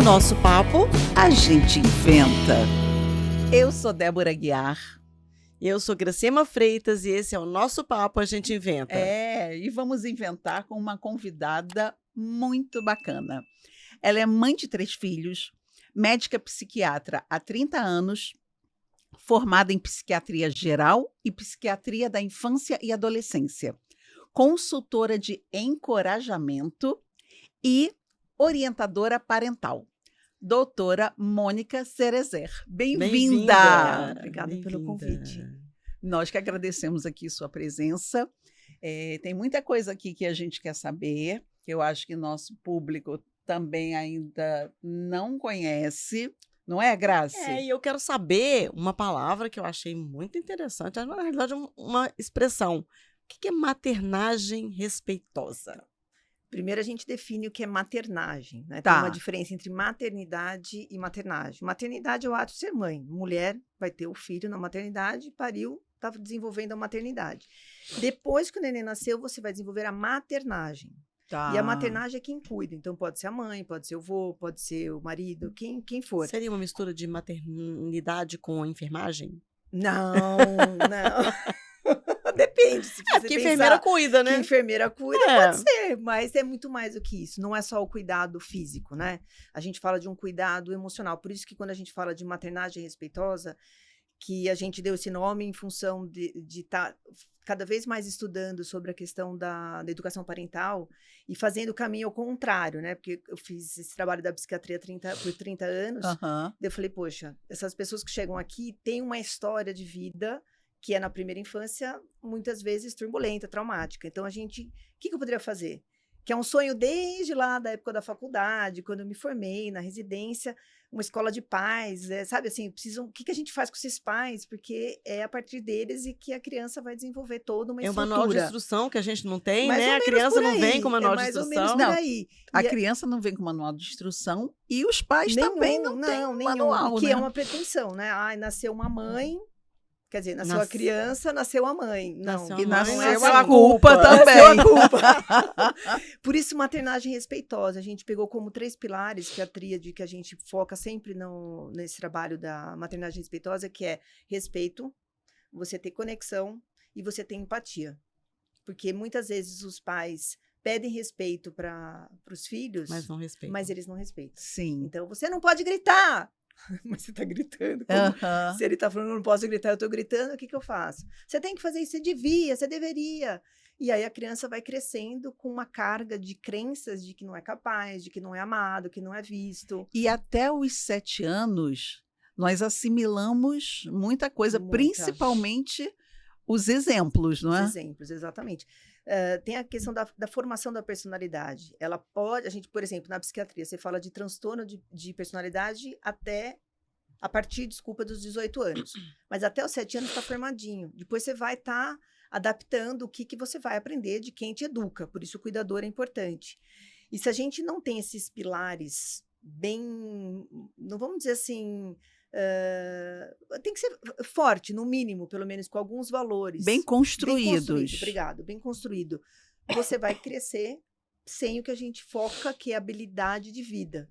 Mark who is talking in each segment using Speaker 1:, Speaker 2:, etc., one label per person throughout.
Speaker 1: nosso papo,
Speaker 2: a gente inventa. Eu sou Débora Guiar.
Speaker 1: Eu sou Gracema Freitas e esse é o nosso papo, a gente inventa.
Speaker 2: E vamos inventar com uma convidada muito bacana. Ela é mãe de 3 filhos, médica psiquiatra há 30 anos, formada em psiquiatria geral e psiquiatria da infância e adolescência, consultora de encorajamento e orientadora parental. Doutora Mônica Cerezer. Bem-vinda!
Speaker 3: Obrigada pelo convite.
Speaker 2: Nós que agradecemos aqui sua presença. Tem muita coisa aqui que a gente quer saber, que eu acho que nosso público também ainda não conhece. Não é, Grace?
Speaker 1: E eu quero saber uma palavra que eu achei muito interessante, na realidade uma expressão. O que é maternagem respeitosa?
Speaker 3: Primeiro a gente define o que é maternagem, né?
Speaker 2: Tá.
Speaker 3: Tem uma diferença entre maternidade e maternagem. Maternidade é o ato de ser mãe. Mulher vai ter o filho na maternidade, pariu, está desenvolvendo a maternidade. Depois que o neném nasceu, você vai desenvolver a maternagem.
Speaker 2: Tá.
Speaker 3: E a maternagem é quem cuida. Então pode ser a mãe, pode ser o avô, pode ser o marido, quem for.
Speaker 1: Seria uma mistura de maternidade com enfermagem?
Speaker 3: Não. Depende. Se você
Speaker 1: Porque enfermeira cuida, né?
Speaker 3: Que enfermeira cuida, pode ser, mas é muito mais do que isso. Não é só o cuidado físico, né? A gente fala de um cuidado emocional. Por isso que quando a gente fala de maternagem respeitosa, que a gente deu esse nome em função de estar cada vez mais estudando sobre a questão da educação parental e fazendo o caminho ao contrário, né? Porque eu fiz esse trabalho da psiquiatria por 30 anos.
Speaker 2: Uhum.
Speaker 3: Eu falei, poxa, essas pessoas que chegam aqui têm uma história de vida que é na primeira infância, muitas vezes turbulenta, traumática. Então, o que eu poderia fazer? Que é um sonho desde lá da época da faculdade, quando eu me formei na residência, uma escola de pais, sabe assim, o que a gente faz com esses pais? Porque é a partir deles e que a criança vai desenvolver toda uma estrutura.
Speaker 1: É o manual de instrução que a gente não tem,
Speaker 3: Mais
Speaker 1: né?
Speaker 3: ou
Speaker 1: A
Speaker 3: menos
Speaker 1: criança
Speaker 3: por
Speaker 1: não
Speaker 3: aí.
Speaker 1: vem com manual de
Speaker 3: mais ou
Speaker 1: instrução.
Speaker 3: menos por aí.
Speaker 2: A criança não vem com manual de instrução e os pais também não têm
Speaker 3: nenhum,
Speaker 2: manual,
Speaker 3: que
Speaker 2: né?
Speaker 3: é uma pretensão, né? Ai, nasceu uma mãe. Quer dizer, nasceu a
Speaker 1: Nasce-
Speaker 3: criança, nasceu a mãe.
Speaker 1: Nasceu
Speaker 3: Não,
Speaker 1: a
Speaker 2: E
Speaker 1: mãe,
Speaker 2: nasceu
Speaker 1: nasceu
Speaker 2: a
Speaker 1: a
Speaker 2: culpa também.
Speaker 3: Nasceu a culpa. Por isso, maternagem respeitosa. A gente pegou como 3 pilares, que é a tríade que a gente foca sempre nesse trabalho da maternagem respeitosa, que é respeito, você ter conexão e você ter empatia. Porque muitas vezes os pais pedem respeito para os filhos,
Speaker 1: Mas não respeito.
Speaker 3: mas eles não respeitam.
Speaker 2: Sim.
Speaker 3: Então, você não pode gritar. Mas você está gritando.
Speaker 2: Uhum.
Speaker 3: Se ele está falando, eu não posso gritar, eu estou gritando, o que eu faço? Você tem que fazer isso, você deveria. E aí a criança vai crescendo com uma carga de crenças de que não é capaz, de que não é amado, que não é visto.
Speaker 2: E até os 7 anos, nós assimilamos muita coisa,
Speaker 3: Muita.
Speaker 2: principalmente os exemplos, não é?
Speaker 3: Os exemplos, exatamente. Tem a questão da formação da personalidade. Ela pode, a gente, por exemplo, na psiquiatria, você fala de transtorno de personalidade a partir, dos 18 anos. Mas até os 7 anos está formadinho. Depois você vai estar adaptando o que você vai aprender de quem te educa. Por isso o cuidador é importante. E se a gente não tem esses pilares bem, não vamos dizer assim, tem que ser forte, no mínimo, pelo menos com alguns valores.
Speaker 2: Bem construídos.
Speaker 3: Obrigado, bem construído. Você vai crescer sem o que a gente foca, que é habilidade de vida.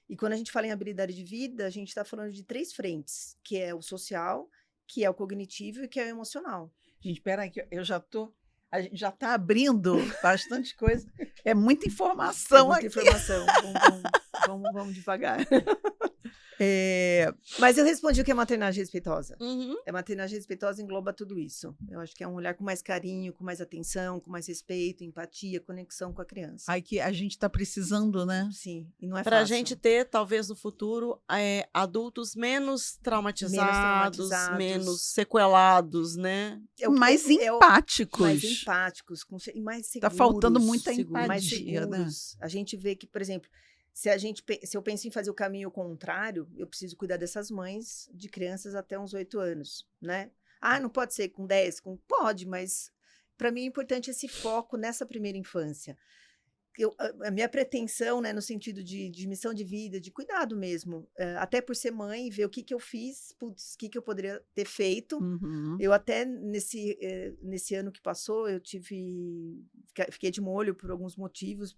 Speaker 3: E quando a gente fala em habilidade de vida, a gente está falando de 3 frentes, que é o social, que é o cognitivo e que é o emocional.
Speaker 2: Gente, espera aí, que a gente já está abrindo bastante coisa. É muita informação
Speaker 3: muita
Speaker 2: aqui.
Speaker 3: informação. Vamos devagar.
Speaker 2: É,
Speaker 3: Mas eu respondi o que é maternagem respeitosa.
Speaker 1: Uhum.
Speaker 3: A maternagem respeitosa engloba tudo isso. Eu acho que é um olhar com mais carinho, com mais atenção, com mais respeito, empatia, conexão com a criança.
Speaker 2: aí que a gente está precisando, né?
Speaker 3: Sim, e não é
Speaker 1: Para a
Speaker 3: fácil.
Speaker 1: gente ter, talvez no futuro, adultos menos traumatizados, menos sequelados, né?
Speaker 2: Mais empáticos.
Speaker 3: Mais empáticos, e mais seguros.
Speaker 2: Está faltando muita
Speaker 1: seguros.
Speaker 3: Mais
Speaker 2: empatia, né?
Speaker 3: seguros. A gente vê que, por exemplo, se eu penso em fazer o caminho contrário, eu preciso cuidar dessas mães de crianças até uns 8 anos, né? Ah, não pode ser com 10? Pode, mas para mim é importante esse foco nessa primeira infância. a minha pretensão, né, no sentido de missão de vida, de cuidado mesmo, até por ser mãe, ver o que eu fiz, putz, o que eu poderia ter feito.
Speaker 2: Uhum.
Speaker 3: Eu até, nesse ano que passou, fiquei de molho por alguns motivos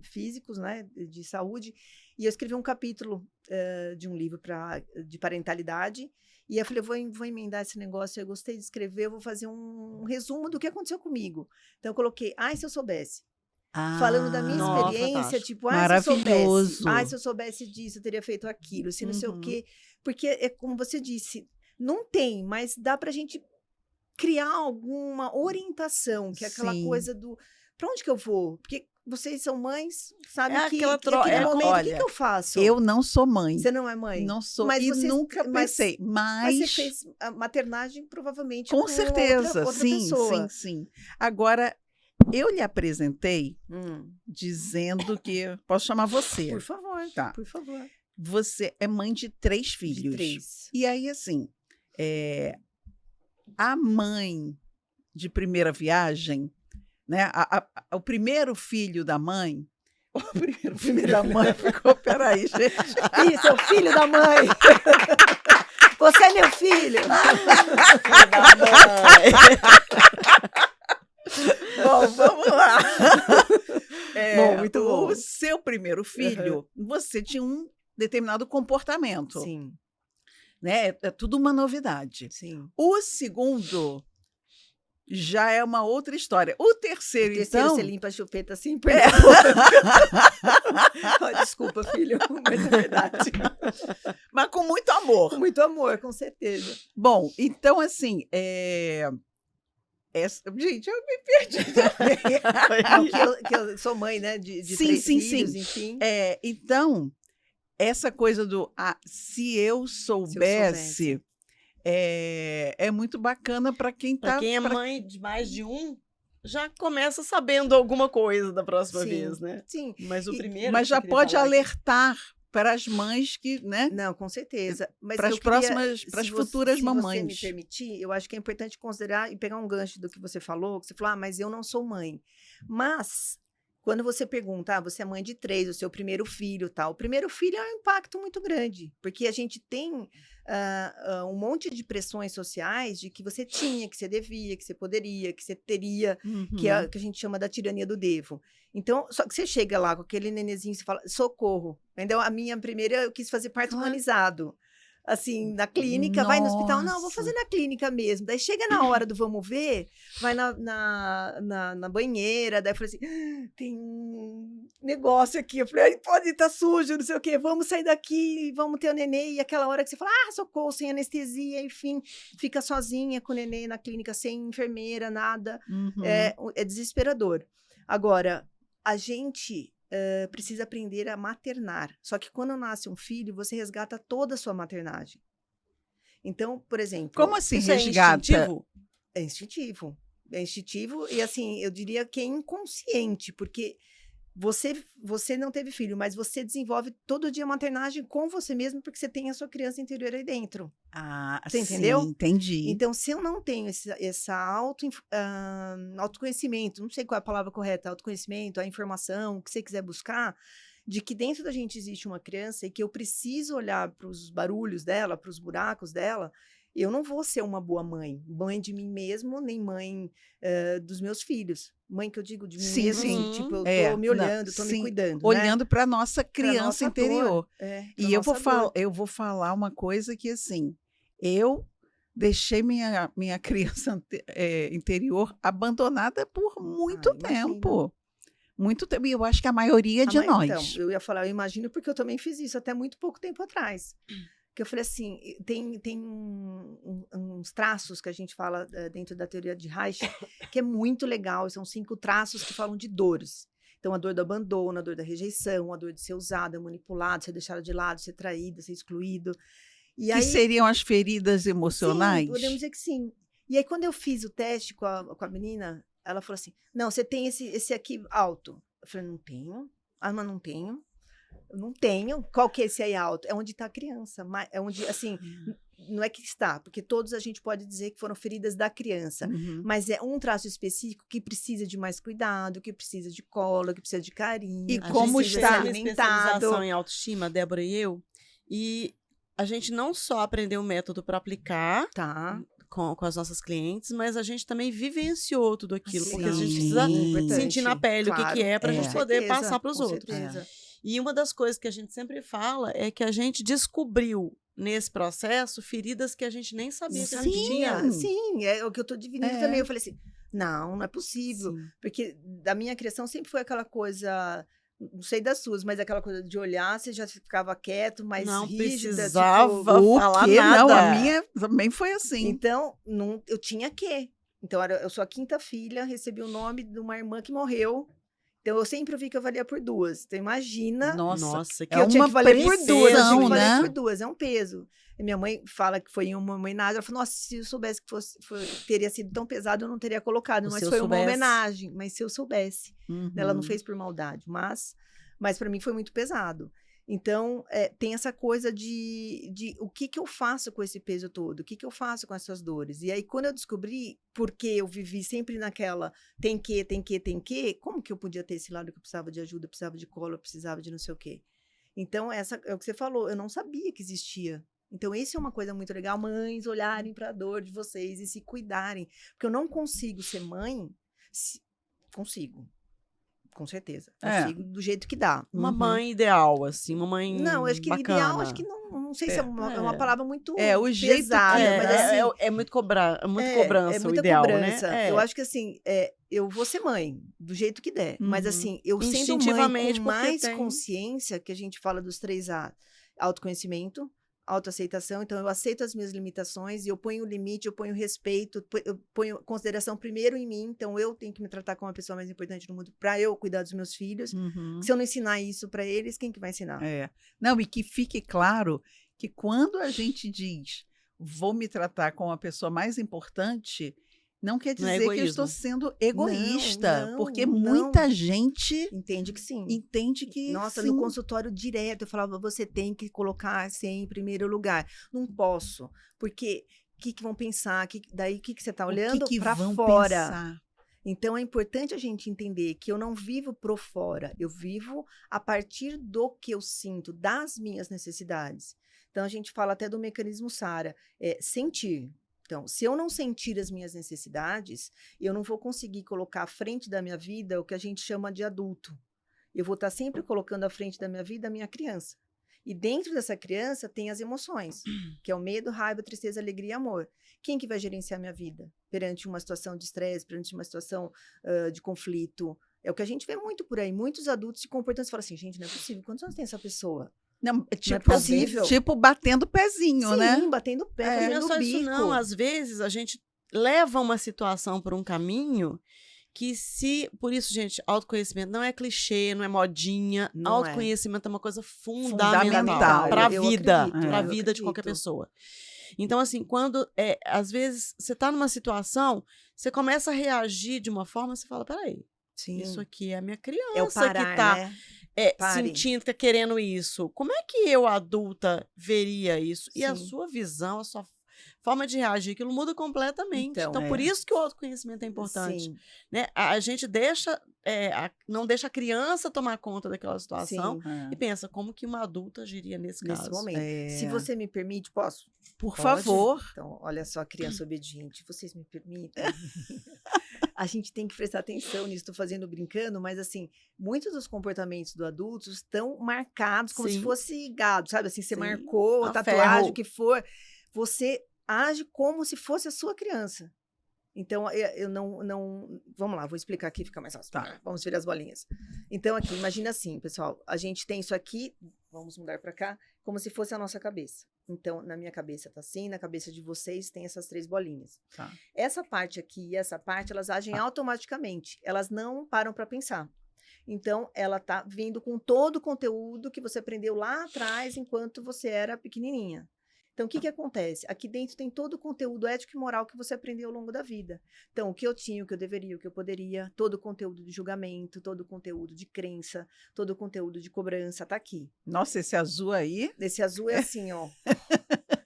Speaker 3: físicos, né, de saúde, e eu escrevi um capítulo de um livro de parentalidade, e eu falei, vou emendar esse negócio, eu gostei de escrever, eu vou fazer um resumo do que aconteceu comigo. Então, eu coloquei, se eu soubesse. Falando da minha
Speaker 1: Nossa,
Speaker 3: experiência,
Speaker 1: fantástico.
Speaker 3: tipo,
Speaker 2: Maravilhoso.
Speaker 3: se eu soubesse disso, eu teria feito aquilo, se não sei o
Speaker 2: Uhum.
Speaker 3: quê. Porque, é como você disse, não tem, mas dá pra gente criar alguma orientação, que é aquela
Speaker 2: Sim.
Speaker 3: coisa do, pra onde que eu vou? Porque vocês são mães, sabem
Speaker 1: É
Speaker 3: que
Speaker 1: aquela troca.
Speaker 3: naquele momento, o
Speaker 2: olha,
Speaker 3: que eu faço?
Speaker 2: Eu não sou mãe.
Speaker 3: Você não é mãe?
Speaker 2: Não sou.
Speaker 3: Mas
Speaker 2: E
Speaker 3: você-
Speaker 2: nunca
Speaker 3: mas-
Speaker 2: pensei.
Speaker 3: Mas
Speaker 2: Mas
Speaker 3: você fez a maternagem, provavelmente,
Speaker 2: com certeza.
Speaker 3: outra
Speaker 2: sim,
Speaker 3: pessoa.
Speaker 2: sim. Agora, eu lhe apresentei
Speaker 3: Hum,
Speaker 2: dizendo que. Posso chamar você?
Speaker 3: por favor,
Speaker 2: Tá.
Speaker 3: por favor.
Speaker 2: Você é mãe de 3
Speaker 3: De
Speaker 2: filhos.
Speaker 3: 3.
Speaker 2: E aí, assim, a mãe de primeira viagem, né? O primeiro filho da mãe. O primeiro filho da mãe ficou. Peraí, gente.
Speaker 3: Isso, é o filho da mãe. Você é meu filho.
Speaker 2: Bom, vamos lá.
Speaker 3: Bom, muito bom.
Speaker 2: O seu primeiro filho, você tinha um determinado comportamento.
Speaker 3: Sim,
Speaker 2: Né? É tudo uma novidade.
Speaker 3: sim.
Speaker 2: O segundo já é uma outra história. O terceiro,
Speaker 3: Terceiro,
Speaker 2: então.
Speaker 3: você limpa a chupeta assim,
Speaker 2: É.
Speaker 3: perdão. Desculpa, filho, mas é verdade.
Speaker 2: Mas com muito amor.
Speaker 3: Com muito amor, com certeza.
Speaker 2: Bom, então, assim, gente, eu me perdi também.
Speaker 3: Que eu sou mãe, né, de
Speaker 2: Sim,
Speaker 3: 3
Speaker 2: sim,
Speaker 3: filhos,
Speaker 2: sim.
Speaker 3: enfim.
Speaker 2: Então, essa coisa do se eu soubesse, é muito bacana para quem
Speaker 1: Para
Speaker 2: está.
Speaker 1: quem é mãe de mais de um, já começa sabendo alguma coisa da próxima
Speaker 3: Sim,
Speaker 1: vez, né?
Speaker 3: sim.
Speaker 1: Mas o primeiro.
Speaker 2: Mas
Speaker 1: que eu
Speaker 2: já
Speaker 1: queria
Speaker 2: pode
Speaker 1: falar aqui-
Speaker 2: alertar para as mães que, né?
Speaker 3: Não, com certeza. Mas
Speaker 2: Para as
Speaker 3: eu queria,
Speaker 2: próximas, para as
Speaker 3: se
Speaker 2: futuras
Speaker 3: se você me
Speaker 2: mamães.
Speaker 3: permitir, eu acho que é importante considerar e pegar um gancho do que você falou, mas eu não sou mãe. Mas, quando você pergunta, você é mãe de 3, o seu primeiro filho, tal. O primeiro filho é um impacto muito grande, porque a gente tem um monte de pressões sociais de que você tinha, que você devia, que você poderia, que você teria, que é
Speaker 2: Uhum.
Speaker 3: o que a gente chama da tirania do devo. Então, só que você chega lá com aquele nenenzinho e você fala, socorro. Então, a minha primeira, eu quis fazer parto
Speaker 1: Claro.
Speaker 3: humanizado. Assim, na clínica, vai no hospital, não, vou
Speaker 2: Nossa.
Speaker 3: fazer na clínica mesmo. Daí chega na hora do vamos ver, vai na banheira, daí eu falei assim, tem um negócio aqui. Eu falei, "Ai, pode estar sujo, não sei o quê, vamos sair daqui, vamos ter o nenê. E aquela hora que você fala, socorro, sem anestesia, enfim, fica sozinha com o nenê na clínica, sem enfermeira, nada.
Speaker 2: Uhum.
Speaker 3: É desesperador. Agora, a gente precisa aprender a maternar. Só que quando nasce um filho, você resgata toda a sua maternagem. Então, por exemplo...
Speaker 2: Como assim
Speaker 1: Isso é
Speaker 2: resgata?
Speaker 1: instintivo?
Speaker 3: É instintivo. É instintivo e, assim, eu diria que é inconsciente, porque você não teve filho, mas você desenvolve todo dia a maternagem com você mesmo, porque você tem a sua criança interior aí dentro. Você entendeu?
Speaker 2: Sim, entendi.
Speaker 3: Então, se eu não tenho essa autoconhecimento, não sei qual é a palavra correta, autoconhecimento, a informação, o que você quiser buscar, de que dentro da gente existe uma criança e que eu preciso olhar para os barulhos dela, para os buracos dela, eu não vou ser uma boa mãe. Mãe de mim mesmo, nem mãe dos meus filhos. Mãe que eu digo de mim
Speaker 2: Sim,
Speaker 3: mesmo,
Speaker 2: sim.
Speaker 3: assim, tipo, eu tô me olhando, tô me
Speaker 2: sim.
Speaker 3: cuidando, né?
Speaker 2: Olhando para a nossa criança
Speaker 3: nossa
Speaker 2: interior.
Speaker 3: dor. Pra
Speaker 2: E eu
Speaker 3: nossa dor.
Speaker 2: vou falar uma coisa que, assim, eu deixei minha criança interior abandonada por muito
Speaker 3: imagino.
Speaker 2: tempo. Muito tempo. E eu acho que a maioria de nós.
Speaker 3: Então, eu ia falar, eu imagino, porque eu também fiz isso até muito pouco tempo atrás. Que eu falei assim, tem uns traços que a gente fala dentro da teoria de Reich, que é muito legal, são 5 traços que falam de dores. Então, a dor do abandono, a dor da rejeição, a dor de ser usada, manipulado, ser deixado de lado, ser traída, ser excluído. E
Speaker 2: Que
Speaker 3: aí,
Speaker 2: seriam as feridas emocionais?
Speaker 3: sim, podemos dizer que sim. E aí, quando eu fiz o teste com a menina, ela falou assim, não, você tem esse aqui alto. Eu falei, não tenho. Mas não tenho. Eu não tenho. Qual que é esse aí alto? É onde está a criança. É onde, assim, não é que está, porque todos a gente pode dizer que foram feridas da criança,
Speaker 2: Uhum.
Speaker 3: mas é um traço específico que precisa de mais cuidado, que precisa de cola, que precisa de carinho,
Speaker 2: E
Speaker 3: que
Speaker 1: A
Speaker 2: como
Speaker 1: gente
Speaker 3: precisa
Speaker 1: fez
Speaker 2: está?
Speaker 3: ser
Speaker 1: uma
Speaker 3: alimentado.
Speaker 1: especialização em autoestima, Débora e eu, e a gente não só aprendeu o método para aplicar
Speaker 3: Tá.
Speaker 1: com as nossas clientes, mas a gente também vivenciou tudo aquilo, porque a gente
Speaker 2: Sim.
Speaker 1: precisa
Speaker 3: importante.
Speaker 1: sentir na pele o que
Speaker 3: Claro,
Speaker 1: é para a
Speaker 2: É.
Speaker 1: gente
Speaker 3: com
Speaker 1: poder
Speaker 3: certeza,
Speaker 1: passar para os
Speaker 3: com
Speaker 1: outros.
Speaker 3: certeza.
Speaker 1: E uma das coisas que a gente sempre fala é que a gente descobriu nesse processo feridas que a gente nem sabia que a gente tinha.
Speaker 3: Sim, é o que eu tô dividindo
Speaker 2: É.
Speaker 3: também. Eu falei assim, não é possível.
Speaker 1: Sim.
Speaker 3: Porque da minha criação sempre foi aquela coisa, não sei das suas, mas aquela coisa de olhar, você já ficava quieto, mais
Speaker 1: Não
Speaker 3: rígida.
Speaker 1: precisava
Speaker 2: O
Speaker 1: falar
Speaker 2: quê?
Speaker 1: nada.
Speaker 2: Não, a minha também foi assim.
Speaker 3: Então, eu tinha que. Então, eu sou a quinta filha, recebi o nome de uma irmã que morreu. Então, eu sempre vi que eu valia por duas. Então, imagina
Speaker 1: Nossa,
Speaker 3: que
Speaker 2: é
Speaker 3: eu tinha
Speaker 2: uma
Speaker 3: que valer por duas. Eu tinha que
Speaker 2: pressão,
Speaker 3: valer
Speaker 2: né?
Speaker 3: por duas, é um peso. E minha mãe fala que foi uma homenagem. Ela falou, nossa, se eu soubesse que teria sido tão pesado, eu não teria colocado.
Speaker 1: Se
Speaker 3: Mas
Speaker 1: eu
Speaker 3: foi uma
Speaker 1: soubesse.
Speaker 3: homenagem. Mas se eu soubesse.
Speaker 2: Uhum.
Speaker 3: Ela não fez por maldade. Mas para mim foi muito pesado. Então, tem essa coisa de o que eu faço com esse peso todo? O que eu faço com essas dores? E aí, quando eu descobri, porque eu vivi sempre naquela tem que, como que eu podia ter esse lado que eu precisava de ajuda, eu precisava de colo, eu precisava de não sei o quê? Então, essa é o que você falou, eu não sabia que existia. Então, isso é uma coisa muito legal, mães olharem para a dor de vocês e se cuidarem. Porque eu não consigo ser mãe, consigo. Com certeza.
Speaker 2: É.
Speaker 3: Consigo do jeito que dá.
Speaker 1: uma
Speaker 2: Uhum.
Speaker 1: mãe ideal, assim, uma mãe
Speaker 3: Não, acho que
Speaker 1: bacana.
Speaker 3: ideal, acho que não sei se é uma
Speaker 1: É.
Speaker 3: palavra muito
Speaker 2: O jeito
Speaker 3: pesada,
Speaker 2: que
Speaker 3: mas
Speaker 2: dá.
Speaker 3: assim,
Speaker 1: É muito cobrança o
Speaker 3: muita
Speaker 1: ideal,
Speaker 3: cobrança.
Speaker 1: né?
Speaker 3: Eu acho que assim, eu vou ser mãe, do jeito que der. Mas
Speaker 2: Uhum.
Speaker 3: assim, eu sendo mãe
Speaker 1: Instintivamente,
Speaker 3: com
Speaker 1: porque
Speaker 3: mais
Speaker 1: tem-
Speaker 3: consciência, que a gente fala dos 3A, autoconhecimento, autoaceitação, então eu aceito as minhas limitações e eu ponho o limite, eu ponho respeito, eu ponho consideração primeiro em mim, então eu tenho que me tratar como a pessoa mais importante do mundo para eu cuidar dos meus filhos.
Speaker 2: Uhum.
Speaker 3: Se eu não ensinar isso para eles, quem que vai ensinar?
Speaker 2: É. Não, e que fique claro que quando a gente diz vou me tratar como a pessoa mais importante, não quer
Speaker 1: Não é
Speaker 2: dizer que eu
Speaker 1: egoísmo.
Speaker 2: estou sendo egoísta,
Speaker 3: Não,
Speaker 2: porque
Speaker 3: não.
Speaker 2: muita gente
Speaker 3: Entende que sim.
Speaker 2: entende que
Speaker 3: Nossa,
Speaker 2: sim.
Speaker 3: no consultório direto eu falava, você tem que colocar em primeiro lugar. Não posso, porque o que vão pensar? Daí o que você está
Speaker 2: O
Speaker 3: olhando
Speaker 2: que
Speaker 3: para
Speaker 2: vão
Speaker 3: fora?
Speaker 2: pensar?
Speaker 3: Então é importante a gente entender que eu não vivo pro fora, eu vivo a partir do que eu sinto, das minhas necessidades. Então a gente fala até do mecanismo SARA, sentir. Então, se eu não sentir as minhas necessidades, eu não vou conseguir colocar à frente da minha vida o que a gente chama de adulto. Eu vou estar sempre colocando à frente da minha vida a minha criança. E dentro dessa criança tem as emoções, que é o medo, raiva, tristeza, alegria e amor. Quem que vai gerenciar a minha vida? Perante uma situação de estresse, perante uma situação de conflito. É o que a gente vê muito por aí. Muitos adultos se comportam e falam assim, gente, não é possível. Quantos anos tem essa pessoa?
Speaker 2: Não,
Speaker 3: é possível.
Speaker 2: Tipo batendo o pezinho,
Speaker 3: Sim,
Speaker 2: né?
Speaker 3: batendo o pé,
Speaker 1: Não é
Speaker 3: fazendo
Speaker 1: só
Speaker 3: o bico.
Speaker 1: isso, não. Às vezes a gente leva uma situação por um caminho que por isso, gente, autoconhecimento não é clichê, não é modinha.
Speaker 3: Não
Speaker 1: autoconhecimento é uma coisa fundamental
Speaker 2: Fundamental.
Speaker 1: para a
Speaker 3: Eu
Speaker 1: vida,
Speaker 3: acredito,
Speaker 1: para a
Speaker 3: eu
Speaker 1: vida de qualquer
Speaker 3: acredito.
Speaker 1: pessoa. Então, assim, quando às vezes você está numa situação, você começa a reagir de uma forma, você fala, peraí,
Speaker 3: Sim.
Speaker 1: isso aqui é a minha criança
Speaker 3: É o parar,
Speaker 1: que está
Speaker 3: né? Pare.
Speaker 1: sentindo, que tá querendo isso. Como é que eu, adulta, veria isso? E a
Speaker 3: Sim.
Speaker 1: sua visão, a sua forma de reagir, aquilo muda completamente.
Speaker 3: Então,
Speaker 1: Então, por isso que o autoconhecimento é importante.
Speaker 3: Sim,
Speaker 1: Né? A gente não deixa a criança tomar conta daquela situação
Speaker 3: sim.
Speaker 2: É.
Speaker 1: e pensa, como que uma adulta agiria nesse
Speaker 3: Nesse
Speaker 1: caso?
Speaker 3: momento.
Speaker 2: É.
Speaker 3: Se você me permite, posso?
Speaker 2: Por
Speaker 1: Pode.
Speaker 2: favor.
Speaker 3: Então, olha só, criança obediente, vocês me permitem? A gente tem que prestar atenção nisso, estou fazendo brincando, mas assim, muitos dos comportamentos do adulto estão marcados como se
Speaker 1: Sim.
Speaker 3: fosse gado, sabe? Assim, você
Speaker 1: Sim.
Speaker 3: marcou,
Speaker 1: A
Speaker 3: tatuagem,
Speaker 1: ferro.
Speaker 3: o que for, você age como se fosse a sua criança. Então, eu não... Vamos lá, vou explicar aqui, fica mais fácil.
Speaker 2: Tá.
Speaker 3: Vamos virar as bolinhas. Então, aqui, imagina assim, pessoal, a gente tem isso aqui, vamos mudar para cá, como se fosse a nossa cabeça. Então, na minha cabeça tá assim, na cabeça de vocês tem essas 3 bolinhas.
Speaker 2: Tá.
Speaker 3: Essa parte aqui e essa parte, elas agem automaticamente. Elas não param para pensar. Então, ela tá vindo com todo o conteúdo que você aprendeu lá atrás, enquanto você era pequenininha. Então, o que acontece? Aqui dentro tem todo o conteúdo ético e moral que você aprendeu ao longo da vida. Então, o que eu tinha, o que eu deveria, o que eu poderia, todo o conteúdo de julgamento, todo o conteúdo de crença, todo o conteúdo de cobrança, tá aqui.
Speaker 2: Nossa, esse azul aí.
Speaker 3: Esse azul é assim, ó.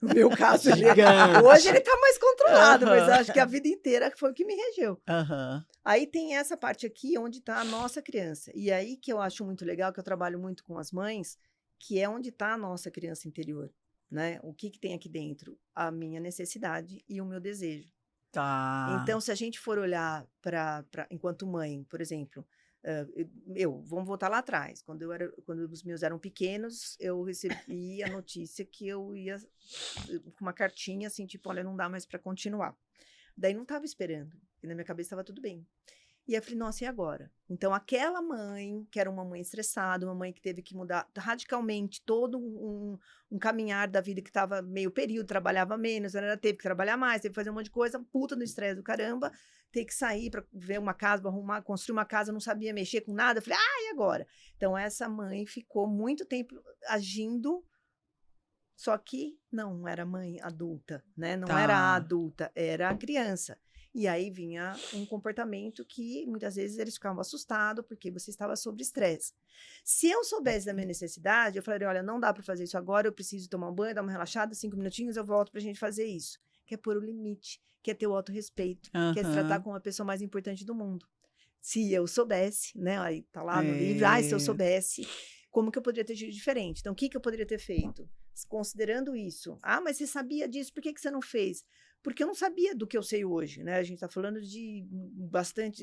Speaker 3: No meu caso,
Speaker 1: Gigante.
Speaker 3: hoje ele tá mais controlado, mas eu
Speaker 2: Aham.
Speaker 3: acho que a vida inteira foi o que me regeu.
Speaker 2: Aham.
Speaker 3: Aí tem essa parte aqui onde está a nossa criança. E aí que eu acho muito legal, que eu trabalho muito com as mães, que é onde está a nossa criança interior, né? O que tem aqui dentro? A minha necessidade e o meu desejo.
Speaker 2: Tá.
Speaker 3: Então, se a gente for olhar enquanto mãe, por exemplo, vamos voltar lá atrás. Quando os meus eram pequenos, eu recebi a notícia que eu ia com uma cartinha assim, tipo, olha, não dá mais para continuar. Daí não estava esperando, e na minha cabeça estava tudo bem. E eu falei, nossa, e agora? Então, aquela mãe, que era uma mãe estressada, uma mãe que teve que mudar radicalmente todo um caminhar da vida, que estava meio período, trabalhava menos, ela teve que trabalhar mais, teve que fazer um monte de coisa, puta no estresse do caramba, ter que sair para ver uma casa, pra arrumar, construir uma casa, não sabia mexer com nada. Eu falei, e agora? Então, essa mãe ficou muito tempo agindo, só que não era mãe adulta, né? Não era a adulta, era a criança. E aí vinha um comportamento que muitas vezes eles ficavam assustados porque você estava sob estresse. Se eu soubesse da minha necessidade, eu falaria, olha, não dá para fazer isso agora, eu preciso tomar um banho, dar uma relaxada, 5 minutinhos, eu volto para a gente fazer isso. Que é pôr o limite, que é ter o autorrespeito, que é se tratar como a pessoa mais importante do mundo. Se eu soubesse, né? Aí tá lá no livro, se eu soubesse, como que eu poderia ter agido diferente? Então, o que eu poderia ter feito? Considerando isso. Mas você sabia disso, por que você não fez? Porque eu não sabia do que eu sei hoje, né? A gente está falando de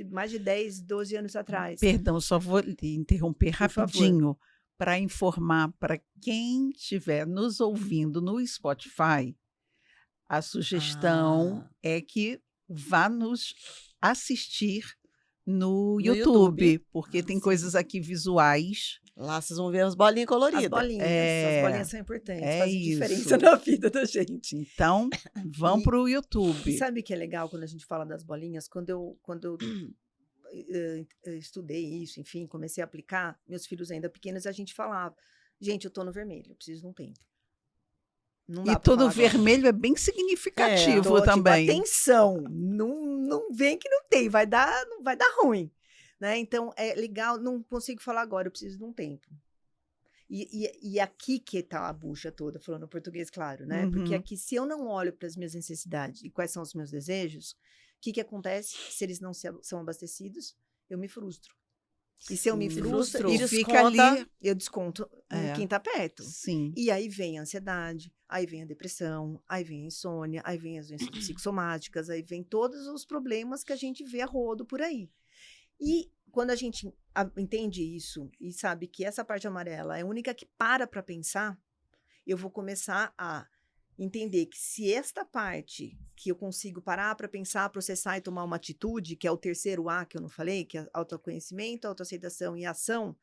Speaker 3: mais de 10, 12 anos atrás.
Speaker 2: Perdão, só vou lhe interromper rapidinho para informar para quem estiver nos ouvindo no Spotify, a sugestão é que vá nos assistir no YouTube, porque tem coisas aqui visuais.
Speaker 1: Lá vocês vão ver as bolinhas coloridas.
Speaker 3: As bolinhas são importantes, fazem
Speaker 2: isso.
Speaker 3: diferença na vida da gente.
Speaker 2: Então, vão para o YouTube.
Speaker 3: E sabe o que é legal quando a gente fala das bolinhas? Quando eu estudei isso, enfim, comecei a aplicar, meus filhos ainda pequenos, a gente falava, gente, eu tô no vermelho, eu preciso de um tempo. Não dá
Speaker 2: e todo vermelho é bem significativo também.
Speaker 3: Tipo, atenção, não vem que não tem, vai dar ruim. Né? Então, é legal, não consigo falar agora, eu preciso de um tempo. E aqui que está a bucha toda, falando português, claro, né? Porque aqui, se eu não olho para as minhas necessidades e quais são os meus desejos, o que acontece? Se eles não são abastecidos, eu me frustro. E se eu me frustro,
Speaker 2: e fica ali,
Speaker 3: eu desconto quem está perto.
Speaker 2: Sim.
Speaker 3: E aí vem a ansiedade, aí vem a depressão, aí vem a insônia, aí vem as doenças psicossomáticas, aí vem todos os problemas que a gente vê a rodo por aí. E quando a gente entende isso e sabe que essa parte amarela é a única que para pensar, eu vou começar a entender que se esta parte que eu consigo parar para pensar, processar e tomar uma atitude, que é o terceiro A que eu não falei, que é autoconhecimento, autoaceitação e ação,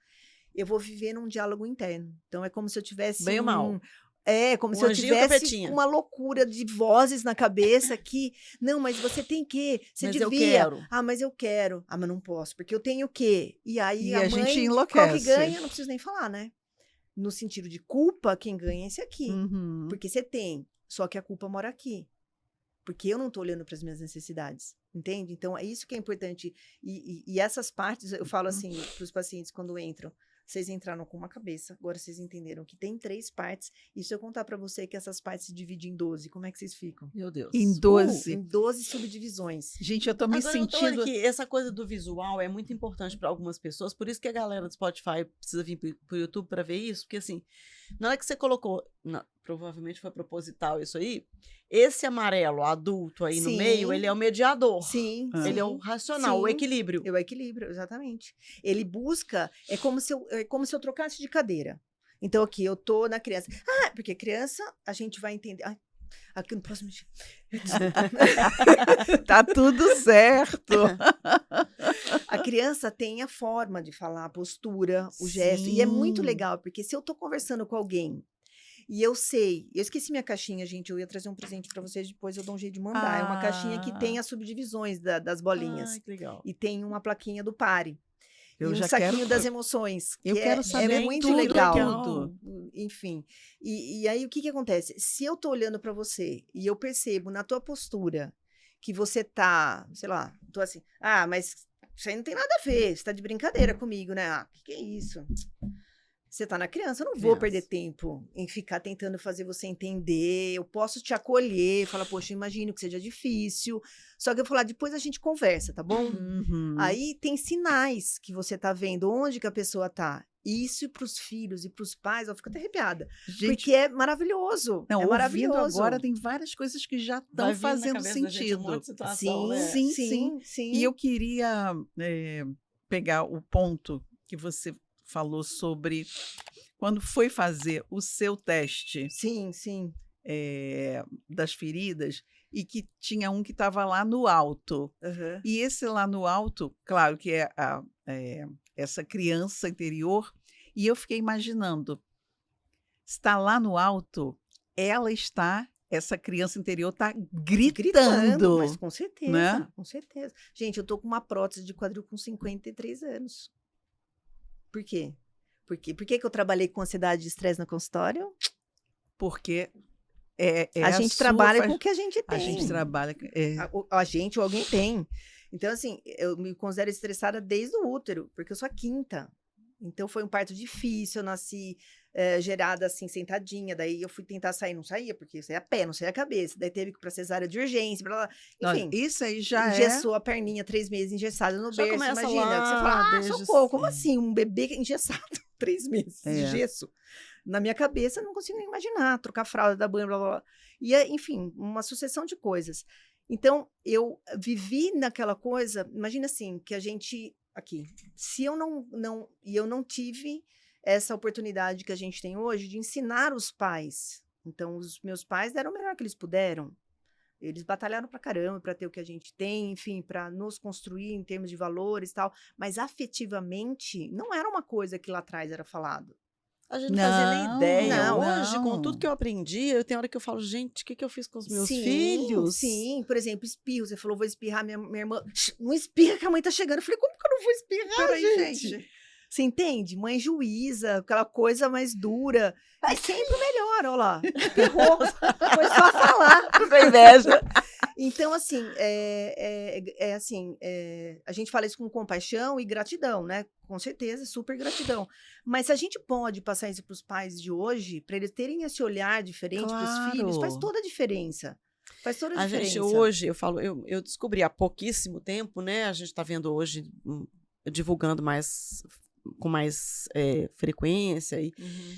Speaker 3: eu vou viver num diálogo interno. Então, é como se eu tivesse
Speaker 1: bem ou mal.
Speaker 3: Como se eu tivesse uma loucura de vozes na cabeça que, não, mas você tem que, você devia.
Speaker 1: Eu quero.
Speaker 3: Mas eu quero. Mas não posso, porque eu tenho o quê? E aí
Speaker 2: a
Speaker 3: mãe,
Speaker 2: gente enlouquece.
Speaker 3: qual que ganha, não preciso nem falar, né? No sentido de culpa, quem ganha é esse aqui. Porque você tem, só que a culpa mora aqui. Porque eu não estou olhando para as minhas necessidades, entende? Então, é isso que é importante. E essas partes, eu falo assim para os pacientes quando entram, vocês entraram com uma cabeça, agora vocês entenderam que tem 3 partes, e se eu contar para você que essas partes se dividem em 12, como é que vocês ficam?
Speaker 1: Meu Deus.
Speaker 2: Em 12?
Speaker 3: Em 12 subdivisões.
Speaker 2: Gente, eu tô me sentindo...
Speaker 1: Aqui, essa coisa do visual é muito importante para algumas pessoas, por isso que a galera do Spotify precisa vir pro YouTube para ver isso, porque assim, na hora que você colocou, provavelmente foi proposital isso aí, esse amarelo adulto aí no meio, ele é o mediador.
Speaker 3: Sim.
Speaker 1: Ele é o racional, o equilíbrio.
Speaker 3: É o equilíbrio, exatamente. Ele busca, é como se eu trocasse de cadeira. Então, aqui, eu tô na criança. Porque criança, a gente vai entender... aqui no próximo...
Speaker 2: Tá tudo certo.
Speaker 3: A criança tem a forma de falar, a postura, o gesto. E é muito legal, porque se eu tô conversando com alguém e eu esqueci minha caixinha, gente, eu ia trazer um presente para vocês, depois eu dou um jeito de mandar. É uma caixinha que tem as subdivisões das bolinhas.
Speaker 1: Ai, que legal.
Speaker 3: E tem uma plaquinha do pare.
Speaker 2: Eu
Speaker 3: e
Speaker 2: já
Speaker 3: um saquinho
Speaker 2: quero...
Speaker 3: das emoções.
Speaker 2: Eu quero saber
Speaker 3: muito
Speaker 2: tudo,
Speaker 3: legal.
Speaker 2: tudo.
Speaker 3: Enfim. E aí, o que acontece? Se eu tô olhando para você e eu percebo na tua postura que você tá, sei lá, tô assim, mas isso aí não tem nada a ver, você tá de brincadeira comigo, né? Que é isso? Você tá na criança, eu não vou
Speaker 1: Criança.
Speaker 3: perder tempo em ficar tentando fazer você entender. Eu posso te acolher, falar, poxa, eu imagino que seja difícil. Só que eu vou falar, depois a gente conversa, tá bom?
Speaker 2: Uhum.
Speaker 3: Aí tem sinais que você tá vendo onde que a pessoa tá. Isso para os filhos e para os pais, eu fico até arrepiada.
Speaker 2: Gente,
Speaker 3: Porque é maravilhoso.
Speaker 2: não,
Speaker 3: é
Speaker 2: ouvindo
Speaker 3: maravilhoso.
Speaker 2: agora, tem várias coisas que já
Speaker 1: Vai
Speaker 2: estão
Speaker 1: vir na
Speaker 2: fazendo
Speaker 1: cabeça da gente um monte
Speaker 2: sentido.
Speaker 1: de situação,
Speaker 3: Sim,
Speaker 1: né?
Speaker 2: Sim,
Speaker 3: sim, sim.
Speaker 2: E eu queria pegar o ponto que você falou sobre quando foi fazer o seu teste
Speaker 3: Sim, sim.
Speaker 2: das feridas e que tinha um que estava lá no alto.
Speaker 3: Aham.
Speaker 2: E esse lá no alto, claro que é essa criança interior, e eu fiquei imaginando, está lá no alto, essa criança interior está gritando.
Speaker 3: Mas com certeza,
Speaker 2: né?
Speaker 3: com certeza. Gente, eu tô com uma prótese de quadril com 53 anos. Por quê? Por que eu trabalhei com ansiedade e estresse no consultório?
Speaker 2: Porque
Speaker 3: A gente trabalha com o que a gente tem.
Speaker 2: A gente trabalha.
Speaker 3: A gente ou alguém tem. Então, assim, eu me considero estressada desde o útero, porque eu sou a quinta. Então, foi um parto difícil, eu nasci gerada assim, sentadinha, daí eu fui tentar sair, não saía, porque eu saía a pé, não saía a cabeça, daí teve que ir pra cesárea de urgência, blá, blá. Enfim,
Speaker 2: isso aí já
Speaker 3: engessou a perninha 3 meses, engessada no
Speaker 1: Já
Speaker 3: berço,
Speaker 1: começa
Speaker 3: imagina,
Speaker 1: lá,
Speaker 3: que você fala,
Speaker 1: desde
Speaker 3: socorro, como assim, um bebê engessado 3 meses de
Speaker 2: É.
Speaker 3: gesso? Na minha cabeça, eu não consigo nem imaginar, trocar a fralda da banho, blá, blá, blá. E, enfim, uma sucessão de coisas. Então, eu vivi naquela coisa, imagina assim, que a gente, aqui, se eu não tive essa oportunidade que a gente tem hoje de ensinar os pais. Então, os meus pais deram o melhor que eles puderam. Eles batalharam pra caramba para ter o que a gente tem, enfim, para nos construir em termos de valores e tal. Mas afetivamente, não era uma coisa que lá atrás era falado.
Speaker 1: A gente não fazia nem ideia.
Speaker 3: não,
Speaker 1: Hoje, com
Speaker 2: não.
Speaker 1: tudo que eu aprendi, eu tenho hora que eu falo, gente, o que, que eu fiz com os meus
Speaker 3: Sim,
Speaker 1: filhos?
Speaker 3: Sim, por exemplo, espirro. Você falou, vou espirrar, minha irmã. Não espirra que a mãe tá chegando. Eu falei, como que eu não vou espirrar,
Speaker 2: Peraí,
Speaker 3: gente? Você entende? Mãe juíza, aquela coisa mais dura. É sempre o melhor, olha lá. Errou. Foi só falar.
Speaker 1: Com inveja.
Speaker 3: Então, assim, a gente fala isso com compaixão e gratidão, né? Com certeza, super gratidão. Mas se a gente pode passar isso para os pais de hoje, para eles terem esse olhar diferente para os filhos, faz
Speaker 2: Claro.
Speaker 3: toda a diferença. Faz toda a
Speaker 1: A
Speaker 3: diferença.
Speaker 1: gente hoje, eu descobri há pouquíssimo tempo, né? A gente está vendo hoje, divulgando com mais frequência, e
Speaker 3: Uhum.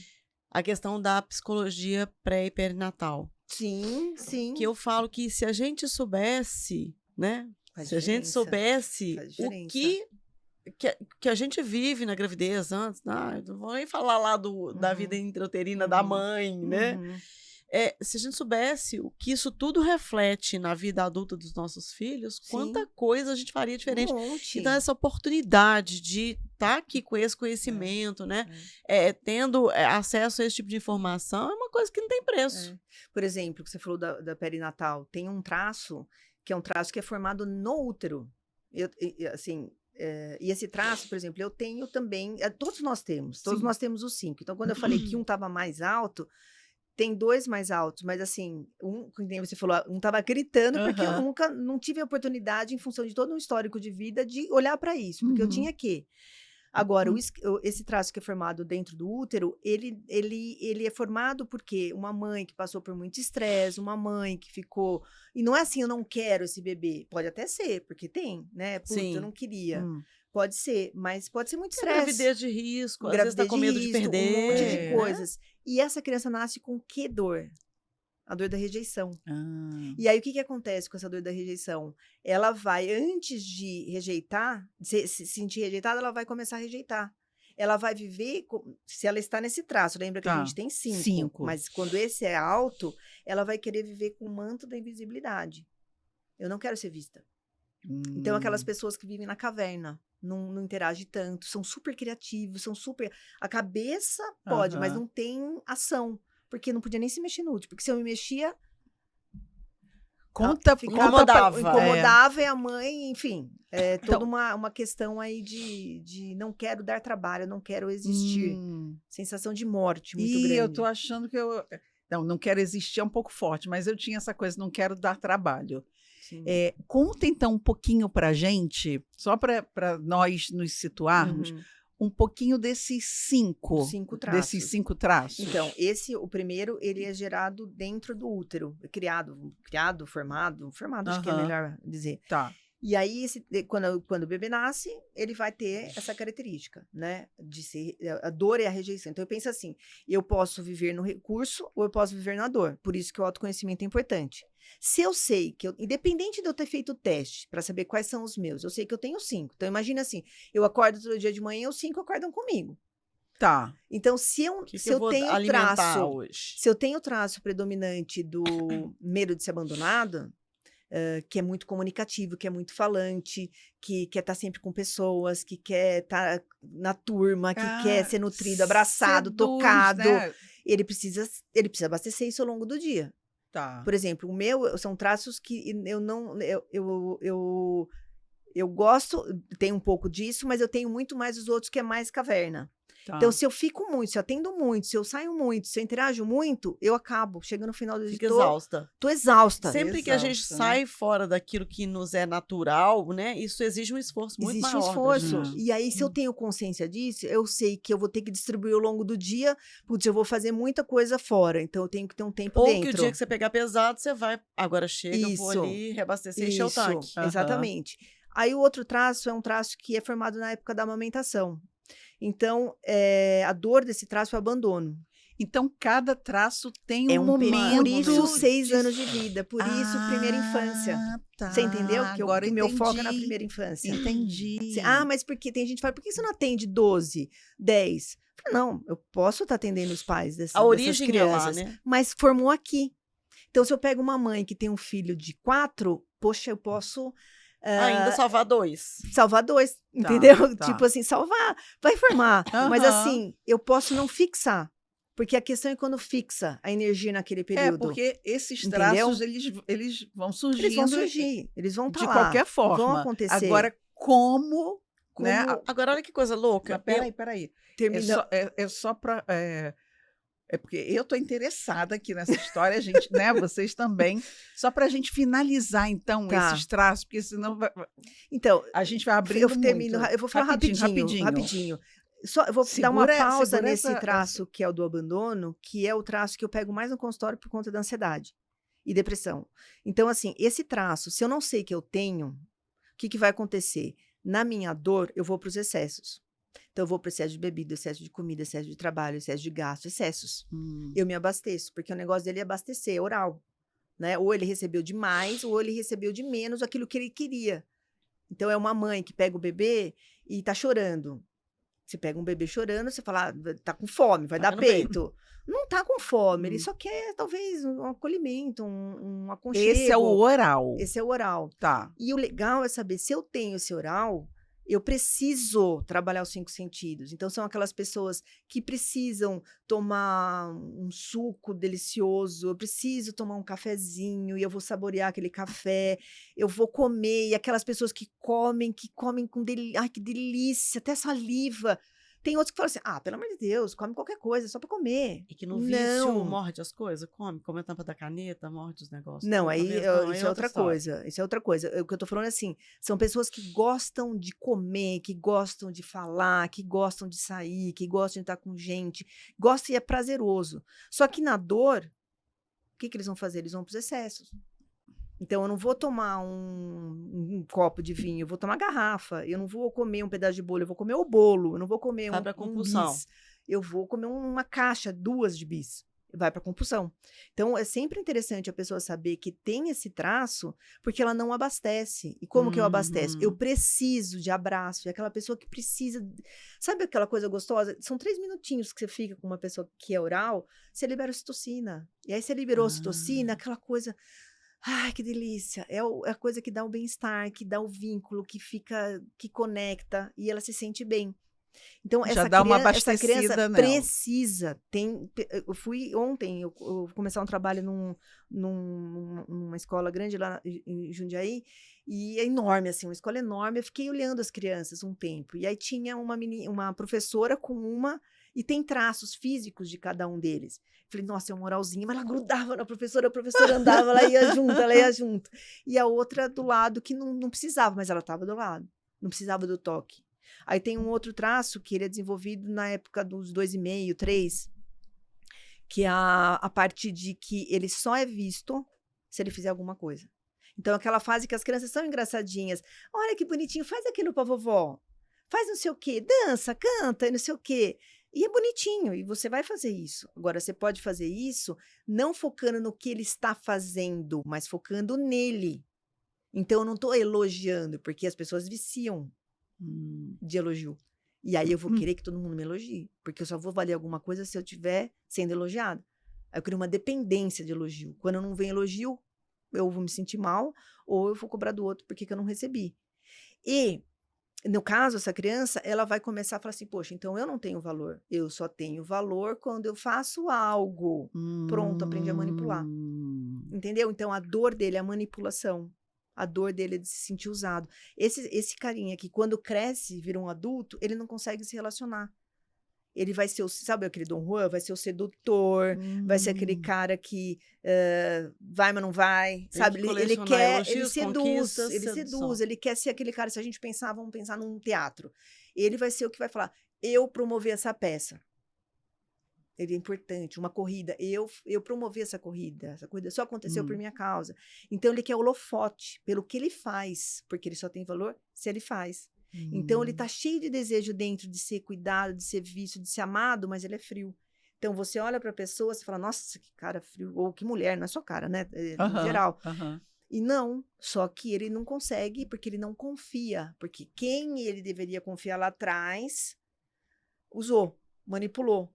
Speaker 1: a questão da psicologia pré e perinatal.
Speaker 3: Sim, sim.
Speaker 1: Que eu falo que se a gente soubesse, né?
Speaker 3: Faz
Speaker 1: Se a gente
Speaker 3: diferença.
Speaker 1: soubesse
Speaker 3: Faz
Speaker 1: o
Speaker 3: diferença.
Speaker 1: que a gente vive na gravidez antes, não vou nem falar lá da vida intrauterina da
Speaker 3: Uhum.
Speaker 1: mãe, né?
Speaker 3: Uhum.
Speaker 1: Se a gente soubesse o que isso tudo reflete na vida adulta dos nossos filhos,
Speaker 3: Sim.
Speaker 1: quanta coisa a gente faria diferente.
Speaker 3: Um monte.
Speaker 1: Então, essa oportunidade de estar aqui com esse conhecimento, né? Tendo acesso a esse tipo de informação, é uma coisa que não tem preço.
Speaker 3: Por exemplo, que você falou da perinatal, tem um traço que é um traço que é formado no útero. E esse traço, por exemplo, eu tenho também, todos nós temos os 5. Então, quando eu falei que um estava mais alto, tem 2 mais altos, mas assim, como você falou, um estava gritando porque eu nunca não tive a oportunidade, em função de todo um histórico de vida, de olhar para isso, porque eu tinha que. Agora, esse traço que é formado dentro do útero, ele é formado porque uma mãe que passou por muito estresse, uma mãe que ficou... E não é assim, eu não quero esse bebê. Pode até ser, porque tem, né? Puta, eu não queria. Pode ser, mas pode ser muito estresse.
Speaker 1: Gravidez de risco, às vezes tá com medo de perder.
Speaker 3: Um monte de coisas. E essa criança nasce com que dor? A dor da rejeição. E aí, o que acontece com essa dor da rejeição? Ela vai, antes de rejeitar, se sentir rejeitada, ela vai começar a rejeitar. Ela vai viver, se ela está nesse traço, lembra que a gente tem 5, mas quando esse é alto, ela vai querer viver com o manto da invisibilidade. Eu não quero ser vista. Então, aquelas pessoas que vivem na caverna, não interagem tanto, são super criativos, a cabeça pode, mas não tem ação. Porque não podia nem se mexer no útero. Porque se eu me mexia... Incomodava e a mãe, enfim. Toda uma questão aí de não quero dar trabalho, não quero existir. Sensação de morte muito grande.
Speaker 2: E eu tô achando que eu... Não quero existir, é um pouco forte, mas eu tinha essa coisa, não quero dar trabalho. Conta então um pouquinho pra gente, só para nós nos situarmos, um pouquinho desses 5
Speaker 3: traços.
Speaker 2: desses 5 traços.
Speaker 3: Então, o primeiro, ele é gerado dentro do útero, criado, formado, acho que é melhor dizer.
Speaker 2: Tá.
Speaker 3: E aí, quando o bebê nasce, ele vai ter essa característica, né? De ser a dor e a rejeição. Então, eu penso assim, eu posso viver no recurso ou eu posso viver na dor. Por isso que o autoconhecimento é importante. Se eu sei que, independente de eu ter feito o teste para saber quais são os meus, eu sei que eu tenho 5. Então, imagina assim, eu acordo todo dia de manhã, os 5 acordam comigo.
Speaker 2: Tá.
Speaker 3: Então, se eu tenho se eu tenho traço predominante do medo de ser abandonado, que é muito comunicativo, que é muito falante, que quer estar sempre com pessoas, que quer estar na turma, que quer ser nutrido, abraçado, tocado, né? Ele precisa abastecer isso ao longo do dia.
Speaker 2: Tá.
Speaker 3: Por exemplo, o meu são traços que eu gosto, tenho um pouco disso, mas eu tenho muito mais os outros que é mais caverna. Tá. Então, se eu fico muito, se eu atendo muito, se eu saio muito, se eu interajo muito, eu acabo. Chega no final do dia,
Speaker 1: exausta.
Speaker 3: Tô exausta.
Speaker 1: Sempre que a gente sai fora daquilo que nos é natural, né? Isso exige um esforço muito maior.
Speaker 3: Existe um esforço. E aí, se eu tenho consciência disso, eu sei que eu vou ter que distribuir ao longo do dia. Putz, eu vou fazer muita coisa fora. Então, eu tenho que ter um tempo dentro.
Speaker 1: Ou que o dia que você pegar pesado, você vai... Agora chega, eu vou ali, reabastecer e encher o tanque.
Speaker 3: Exatamente. Aí, o outro traço é um traço que é formado na época da amamentação. Então, a dor desse traço é o abandono.
Speaker 2: Então, cada traço tem um momento.
Speaker 3: Por isso, 6 anos de vida. Por isso, primeira infância. Tá. Você entendeu? Que o meu foco é na primeira infância.
Speaker 2: Entendi.
Speaker 3: Mas porque tem gente que fala, por que você não atende 12, 10? Não, eu posso estar atendendo os pais dessas crianças.
Speaker 1: É lá, né?
Speaker 3: Mas formou aqui. Então, se eu pego uma mãe que tem um filho de 4, poxa, eu posso...
Speaker 1: ainda salvar 2.
Speaker 3: Salvar 2, entendeu? Tipo assim, salvar, vai formar. Mas assim, eu posso não fixar. Porque a questão é quando fixa a energia naquele período.
Speaker 2: Porque esses traços, eles vão surgindo.
Speaker 3: Eles vão surgir, eles vão estar lá.
Speaker 2: De qualquer forma.
Speaker 3: Vão acontecer.
Speaker 2: Agora, como... Né?
Speaker 1: Agora, olha que coisa louca.
Speaker 2: Peraí. É só para... É porque eu estou interessada aqui nessa história, a gente, né? Vocês também. Só para a gente finalizar, então, esses traços, porque senão
Speaker 3: então,
Speaker 2: a gente vai abrir.
Speaker 3: Eu vou falar rapidinho. Eu vou dar uma pausa nesse traço que é o do abandono, que é o traço que eu pego mais no consultório por conta da ansiedade e depressão. Então, assim, esse traço, se eu não sei que eu tenho, o que vai acontecer? Na minha dor, eu vou para os excessos. Então, eu vou para excesso de bebida, excesso de comida, excesso de trabalho, excesso de gasto, excessos. Eu me abasteço, porque o negócio dele é abastecer, é oral. Né? Ou ele recebeu de mais, ou ele recebeu de menos aquilo que ele queria. Então, é uma mãe que pega o bebê e tá chorando. Você pega um bebê chorando, você fala, tá com fome, vai dar peito. Não tá com fome, ele só quer, talvez, um acolhimento, um aconchego.
Speaker 2: Esse é o oral.
Speaker 3: Esse é o oral.
Speaker 2: Tá.
Speaker 3: E o legal é saber, se eu tenho esse oral... Eu preciso trabalhar os 5 sentidos. Então, são aquelas pessoas que precisam tomar um suco delicioso, eu preciso tomar um cafezinho e eu vou saborear aquele café, eu vou comer, e aquelas pessoas que comem com delícia, ai, que delícia, até saliva. Tem outros que falam assim, pelo amor de Deus, come qualquer coisa, só para comer.
Speaker 1: E que no vício morde as coisas, come a tampa da caneta, morde os negócios.
Speaker 3: Não, isso é outra coisa. Isso é outra coisa. O que eu tô falando é assim, são pessoas que gostam de comer, que gostam de falar, que gostam de sair, que gostam de estar com gente, gostam e é prazeroso. Só que na dor, o que eles vão fazer? Eles vão para os excessos. Então, eu não vou tomar um copo de vinho, eu vou tomar garrafa. Eu não vou comer um pedaço de bolo, eu vou comer o bolo. Eu não vou comer um bis. Eu vou comer uma caixa, 2 de bis. Vai para compulsão. Então, é sempre interessante a pessoa saber que tem esse traço, porque ela não abastece. E como que eu abasteço? Eu preciso de abraço. É aquela pessoa que precisa... Sabe aquela coisa gostosa? São 3 minutinhos que você fica com uma pessoa que é oral, você libera ocitocina. E aí, você liberou ocitocina, aquela coisa... Ai, que delícia. É a coisa que dá o bem-estar, que dá o vínculo, que conecta e ela se sente bem. Então, essa criança precisa. Eu fui ontem, eu vou começar um trabalho numa escola grande lá em Jundiaí, e é enorme, assim, uma escola enorme. Eu fiquei olhando as crianças um tempo. E aí tinha uma professora com e tem traços físicos de cada um deles. Falei, nossa, é um oralzinho, mas ela grudava na professora, a professora andava, ela ia junto. E a outra do lado que não precisava, mas ela estava do lado. Não precisava do toque. Aí tem um outro traço que ele é desenvolvido na época dos 2,5, 3, que é a parte de que ele só é visto se ele fizer alguma coisa. Então, aquela fase que as crianças são engraçadinhas. Olha que bonitinho, faz aquilo pra vovó. Faz não sei o quê, dança, canta e não sei o quê. E é bonitinho, e você vai fazer isso. Agora, você pode fazer isso não focando no que ele está fazendo, mas focando nele. Então, eu não estou elogiando, porque as pessoas viciam de elogio. E aí eu vou querer que todo mundo me elogie, porque eu só vou valer alguma coisa se eu estiver sendo elogiada. Aí eu crio uma dependência de elogio. Quando não vem elogio, eu vou me sentir mal, ou eu vou cobrar do outro porque que eu não recebi. E, no caso, essa criança, ela vai começar a falar assim, poxa, então eu não tenho valor. Eu só tenho valor quando eu faço algo. Pronto, aprendi a manipular. Entendeu? Então, a dor dele é a manipulação. A dor dele é de se sentir usado. Esse carinha aqui, quando cresce, vira um adulto, ele não consegue se relacionar. Ele vai ser, sabe aquele Dom Juan? Vai ser o sedutor, vai ser aquele cara que vai, mas não vai, sabe? Ele quer, ele seduz, ele quer ser aquele cara, se a gente pensar, vamos pensar num teatro. Ele vai ser o que vai falar, eu promovi essa peça. Ele é importante, uma corrida, eu promovi essa corrida só aconteceu por minha causa. Então, ele quer holofote pelo que ele faz, porque ele só tem valor se ele faz. Então, ele tá cheio de desejo dentro de ser cuidado, de ser visto, de ser amado, mas ele é frio. Então, você olha pra pessoa, você fala, nossa, que cara frio, ou que mulher, não é só cara, né, em geral. E não, só que ele não consegue, porque ele não confia, porque quem ele deveria confiar lá atrás, usou, manipulou.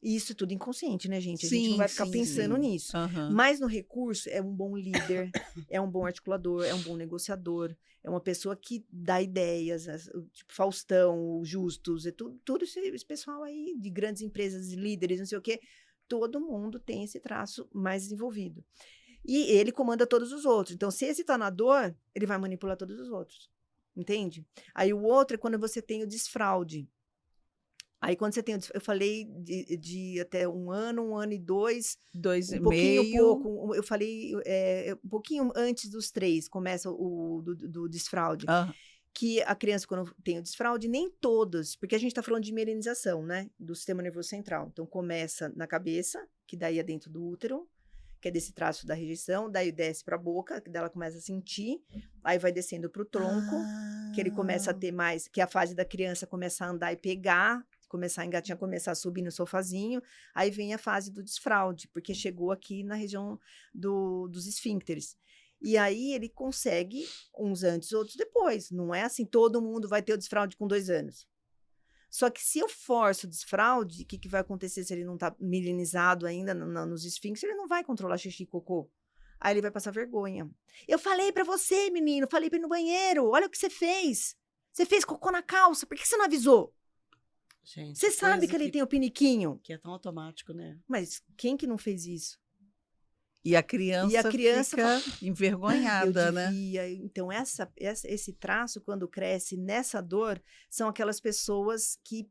Speaker 3: E isso é tudo inconsciente, né, gente? A gente não vai ficar pensando nisso. Mas no recurso, é um bom líder, é um bom articulador, é um bom negociador, é uma pessoa que dá ideias, tipo Faustão, o Justus, tudo esse pessoal aí de grandes empresas, líderes, não sei o quê, todo mundo tem esse traço mais desenvolvido. E ele comanda todos os outros. Então, se esse tá na dor, ele vai manipular todos os outros. Entende? Aí o outro é quando você tem o desfraude. Aí, quando você tem, eu falei de até 1 ano e 2,
Speaker 2: 2,5.
Speaker 3: pouco. Eu falei um pouquinho antes dos 3, começa o do desfraude. Que a criança, quando tem o desfraude, nem todas, porque a gente está falando de mielinização, né? Do sistema nervoso central. Então, começa na cabeça, que daí é dentro do útero, que é desse traço da rejeição, daí desce para a boca, que daí ela começa a sentir, aí vai descendo para o tronco, que ele começa a ter mais, que é a fase da criança começar a andar e pegar, começar a engatinhar, começar a subir no sofazinho, aí vem a fase do desfraude, porque chegou aqui na região dos esfíncteres. E aí ele consegue, uns antes, outros depois. Não é assim, todo mundo vai ter o desfraude com 2 anos. Só que se eu forço o desfraude, o que vai acontecer se ele não está mielinizado ainda nos esfíncteres? Ele não vai controlar xixi e cocô. Aí ele vai passar vergonha. Eu falei pra você, menino, falei pra ir no banheiro, olha o que você fez. Você fez cocô na calça, por que você não avisou?
Speaker 1: Gente,
Speaker 3: você sabe que ele tem o piniquinho.
Speaker 1: Que é tão automático, né?
Speaker 3: Mas quem que não fez isso?
Speaker 2: E a criança fica envergonhada, né?
Speaker 3: Então, esse traço, quando cresce nessa dor, são aquelas pessoas que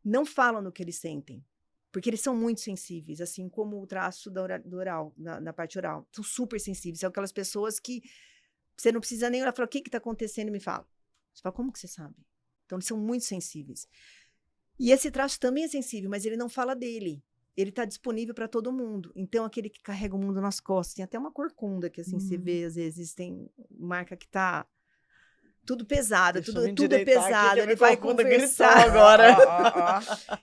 Speaker 3: não falam no que eles sentem. Porque eles são muito sensíveis, assim como o traço do oral, na parte oral. São super sensíveis. São aquelas pessoas que você não precisa nem olhar e falar, o que está acontecendo? Me fala. Você fala, como que você sabe? Então, eles são muito sensíveis. E esse traço também é sensível, mas ele não fala dele. Ele está disponível para todo mundo. Então, aquele que carrega o mundo nas costas, tem até uma corcunda que assim você vê, às vezes tem marca que tá tudo pesado, tudo é pesado. Ele vai conversar agora.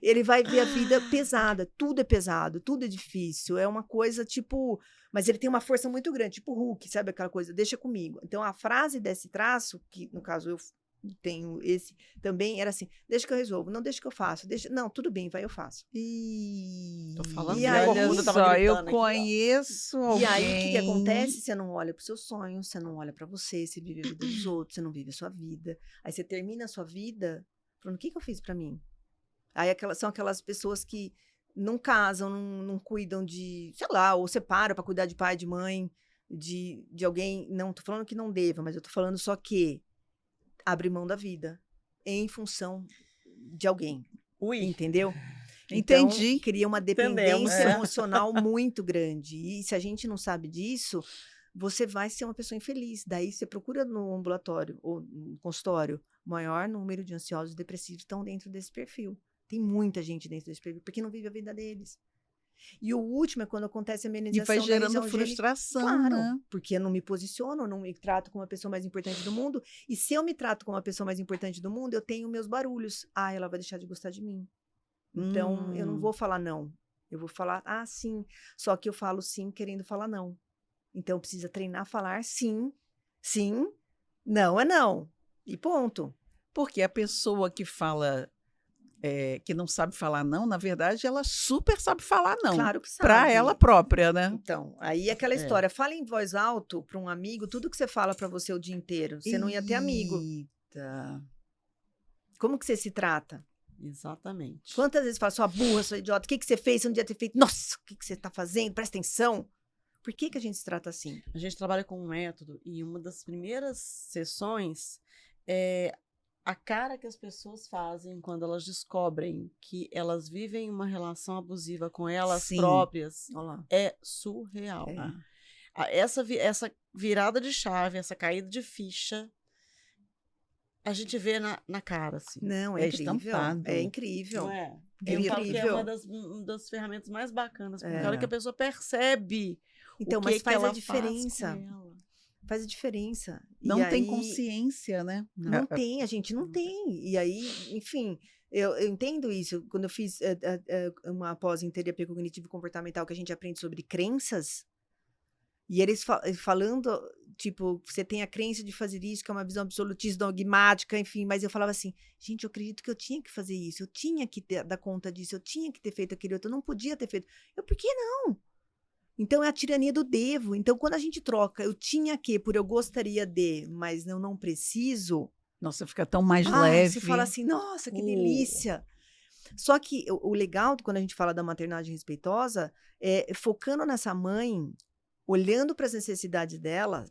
Speaker 3: Ele vai ver a vida pesada, tudo é pesado, tudo é difícil. É uma coisa tipo, mas ele tem uma força muito grande, tipo Hulk, sabe aquela coisa? Deixa comigo. Então, a frase desse traço, que no caso eu tenho esse também, era assim, deixa que eu resolvo, não deixa que eu faço, não, tudo bem, vai, eu faço.
Speaker 1: Tô falando
Speaker 2: e aí, olha só, eu conheço alguém.
Speaker 3: E aí, o que acontece? Você não olha pro seu sonho, você não olha pra você vive a vida dos outros, você não vive a sua vida. Aí você termina a sua vida falando, o que eu fiz pra mim? Aí são aquelas pessoas que não casam, não cuidam de, sei lá, ou separam pra cuidar de pai, de mãe, de alguém, não tô falando que não deva, mas eu tô falando só que abre mão da vida em função de alguém. Entendeu?
Speaker 2: Entendi.
Speaker 3: Então, cria uma dependência emocional muito grande. E se a gente não sabe disso, você vai ser uma pessoa infeliz. Daí você procura no ambulatório ou no consultório o maior número de ansiosos e depressivos estão dentro desse perfil. Tem muita gente dentro desse perfil, porque não vive a vida deles. E o último é quando acontece a
Speaker 2: E
Speaker 3: amenização
Speaker 2: vai
Speaker 3: da
Speaker 2: gerando
Speaker 3: região genital.
Speaker 2: frustração,
Speaker 3: Claro,
Speaker 2: né?
Speaker 3: porque eu não me posiciono, eu não me trato como a pessoa mais importante do mundo. E se eu me trato como a pessoa mais importante do mundo, eu tenho meus barulhos. Ah, ela vai deixar de gostar de mim. Então, eu não vou falar não. Eu vou falar, sim. Só que eu falo sim querendo falar não. Então, precisa treinar, falar sim, sim, não é não. E ponto.
Speaker 2: Porque a pessoa que fala, que não sabe falar não, na verdade, ela super sabe falar não.
Speaker 3: Claro que
Speaker 2: Para
Speaker 3: sabe.
Speaker 2: ela própria, né?
Speaker 3: Então, aí é aquela
Speaker 1: É.
Speaker 3: história, fala em voz alto para um amigo, tudo que você fala para você o dia inteiro, você não ia ter amigo.
Speaker 2: Eita.
Speaker 3: Como que você se trata?
Speaker 1: Exatamente.
Speaker 3: Quantas vezes fala, sua burra, sua idiota, o que você fez? Você não devia ter feito. Nossa, o que você tá fazendo? Presta atenção. Por que a gente se trata assim?
Speaker 1: A gente trabalha com um método e uma das primeiras sessões é a cara que as pessoas fazem quando elas descobrem que elas vivem uma relação abusiva com elas
Speaker 2: Sim.
Speaker 1: próprias
Speaker 3: Olha lá.
Speaker 1: é surreal.
Speaker 3: É.
Speaker 1: Essa virada de chave, essa caída de ficha, a gente vê na cara, assim.
Speaker 3: Não,
Speaker 2: É
Speaker 3: é incrível.
Speaker 2: estampado.
Speaker 3: É incrível.
Speaker 1: Não é?
Speaker 3: É
Speaker 1: Eu falo que é
Speaker 3: incrível.
Speaker 1: uma das ferramentas mais bacanas, porque
Speaker 2: É.
Speaker 1: a hora que a pessoa percebe
Speaker 3: Então,
Speaker 1: o
Speaker 3: mas
Speaker 1: que
Speaker 3: faz a
Speaker 1: ela
Speaker 3: diferença.
Speaker 1: faz com ela.
Speaker 3: Faz a diferença. E
Speaker 2: Não tem
Speaker 3: aí-
Speaker 2: consciência, né?
Speaker 3: Não tem, a gente não tem. E aí, enfim, eu entendo isso. Quando eu fiz uma pós em terapia cognitivo-comportamental, que a gente aprende sobre crenças, e eles falando, tipo, você tem a crença de fazer isso, que é uma visão absolutista, dogmática, enfim, mas eu falava assim, gente, eu acredito que eu tinha que fazer isso, eu tinha que dar conta disso, eu tinha que ter feito aquele outro, eu não podia ter feito. Por que não? Então, é a tirania do devo. Então, quando a gente troca, eu tinha que, por eu gostaria de, mas eu não preciso,
Speaker 2: Nossa, fica tão mais
Speaker 3: ah,
Speaker 2: leve.
Speaker 3: você fala assim, nossa, que delícia. Só que o legal, quando a gente fala da maternagem respeitosa, é focando nessa mãe, olhando para as necessidades dela,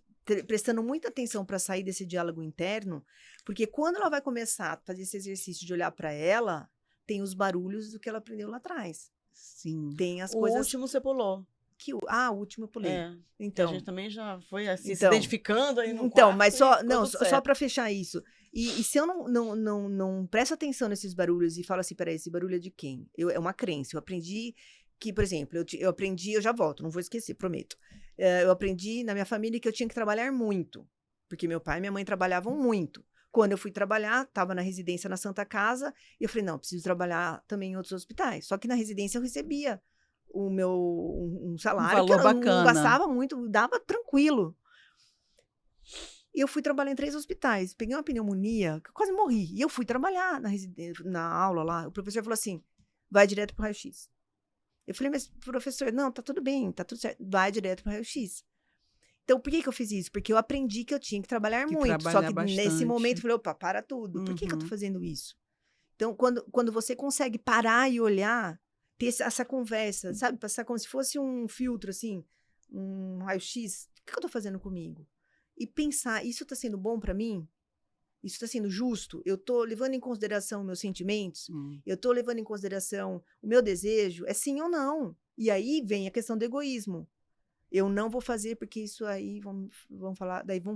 Speaker 3: prestando muita atenção para sair desse diálogo interno, porque quando ela vai começar a fazer esse exercício de olhar para ela, tem os barulhos do que ela aprendeu lá atrás.
Speaker 2: Sim.
Speaker 3: Tem as
Speaker 1: O
Speaker 3: coisas
Speaker 1: último você pulou.
Speaker 3: que... o último eu pulei.
Speaker 1: É.
Speaker 3: Então,
Speaker 1: A gente também já foi assim, se
Speaker 3: Então,
Speaker 1: identificando aí no
Speaker 3: então,
Speaker 1: quarto
Speaker 3: mas
Speaker 1: e
Speaker 3: só,
Speaker 1: ficou
Speaker 3: não,
Speaker 1: tudo
Speaker 3: só
Speaker 1: certo.
Speaker 3: para fechar isso. E se eu não presto atenção nesses barulhos e falo assim, peraí, esse barulho é de quem? É uma crença. Eu aprendi que, por exemplo, eu aprendi, eu já volto, não vou esquecer, prometo. Eu aprendi na minha família que eu tinha que trabalhar muito, porque meu pai e minha mãe trabalhavam muito. Quando eu fui trabalhar, estava na residência na Santa Casa, e eu falei, não, preciso trabalhar também em outros hospitais. Só que na residência eu recebia o meu um salário que
Speaker 2: valor
Speaker 3: eu não
Speaker 2: bacana.
Speaker 3: gastava muito, dava tranquilo. E eu fui trabalhar em 3 hospitais. Peguei uma pneumonia, que eu quase morri. E eu fui trabalhar na aula lá. O professor falou assim, vai direto pro raio-x. Eu falei, mas professor, não, tá tudo bem, tá tudo certo. Vai direto pro raio-x. Então, por que eu fiz isso? Porque eu aprendi que eu tinha que trabalhar
Speaker 2: Que
Speaker 3: muito. Só
Speaker 2: trabalhar
Speaker 3: que nesse
Speaker 2: bastante.
Speaker 3: momento eu falei, opa, para tudo. Por que eu tô
Speaker 2: Uhum.
Speaker 3: fazendo isso? Então, quando você consegue parar e olhar, ter essa conversa, sabe? Passar como se fosse um filtro, assim, um raio-x. O que eu tô fazendo comigo? E pensar, isso tá sendo bom para mim? Isso tá sendo justo? Eu tô levando em consideração meus sentimentos? Eu tô levando em consideração o meu desejo? É sim ou não? E aí vem a questão do egoísmo. Eu não vou fazer porque isso aí vão falar, daí vão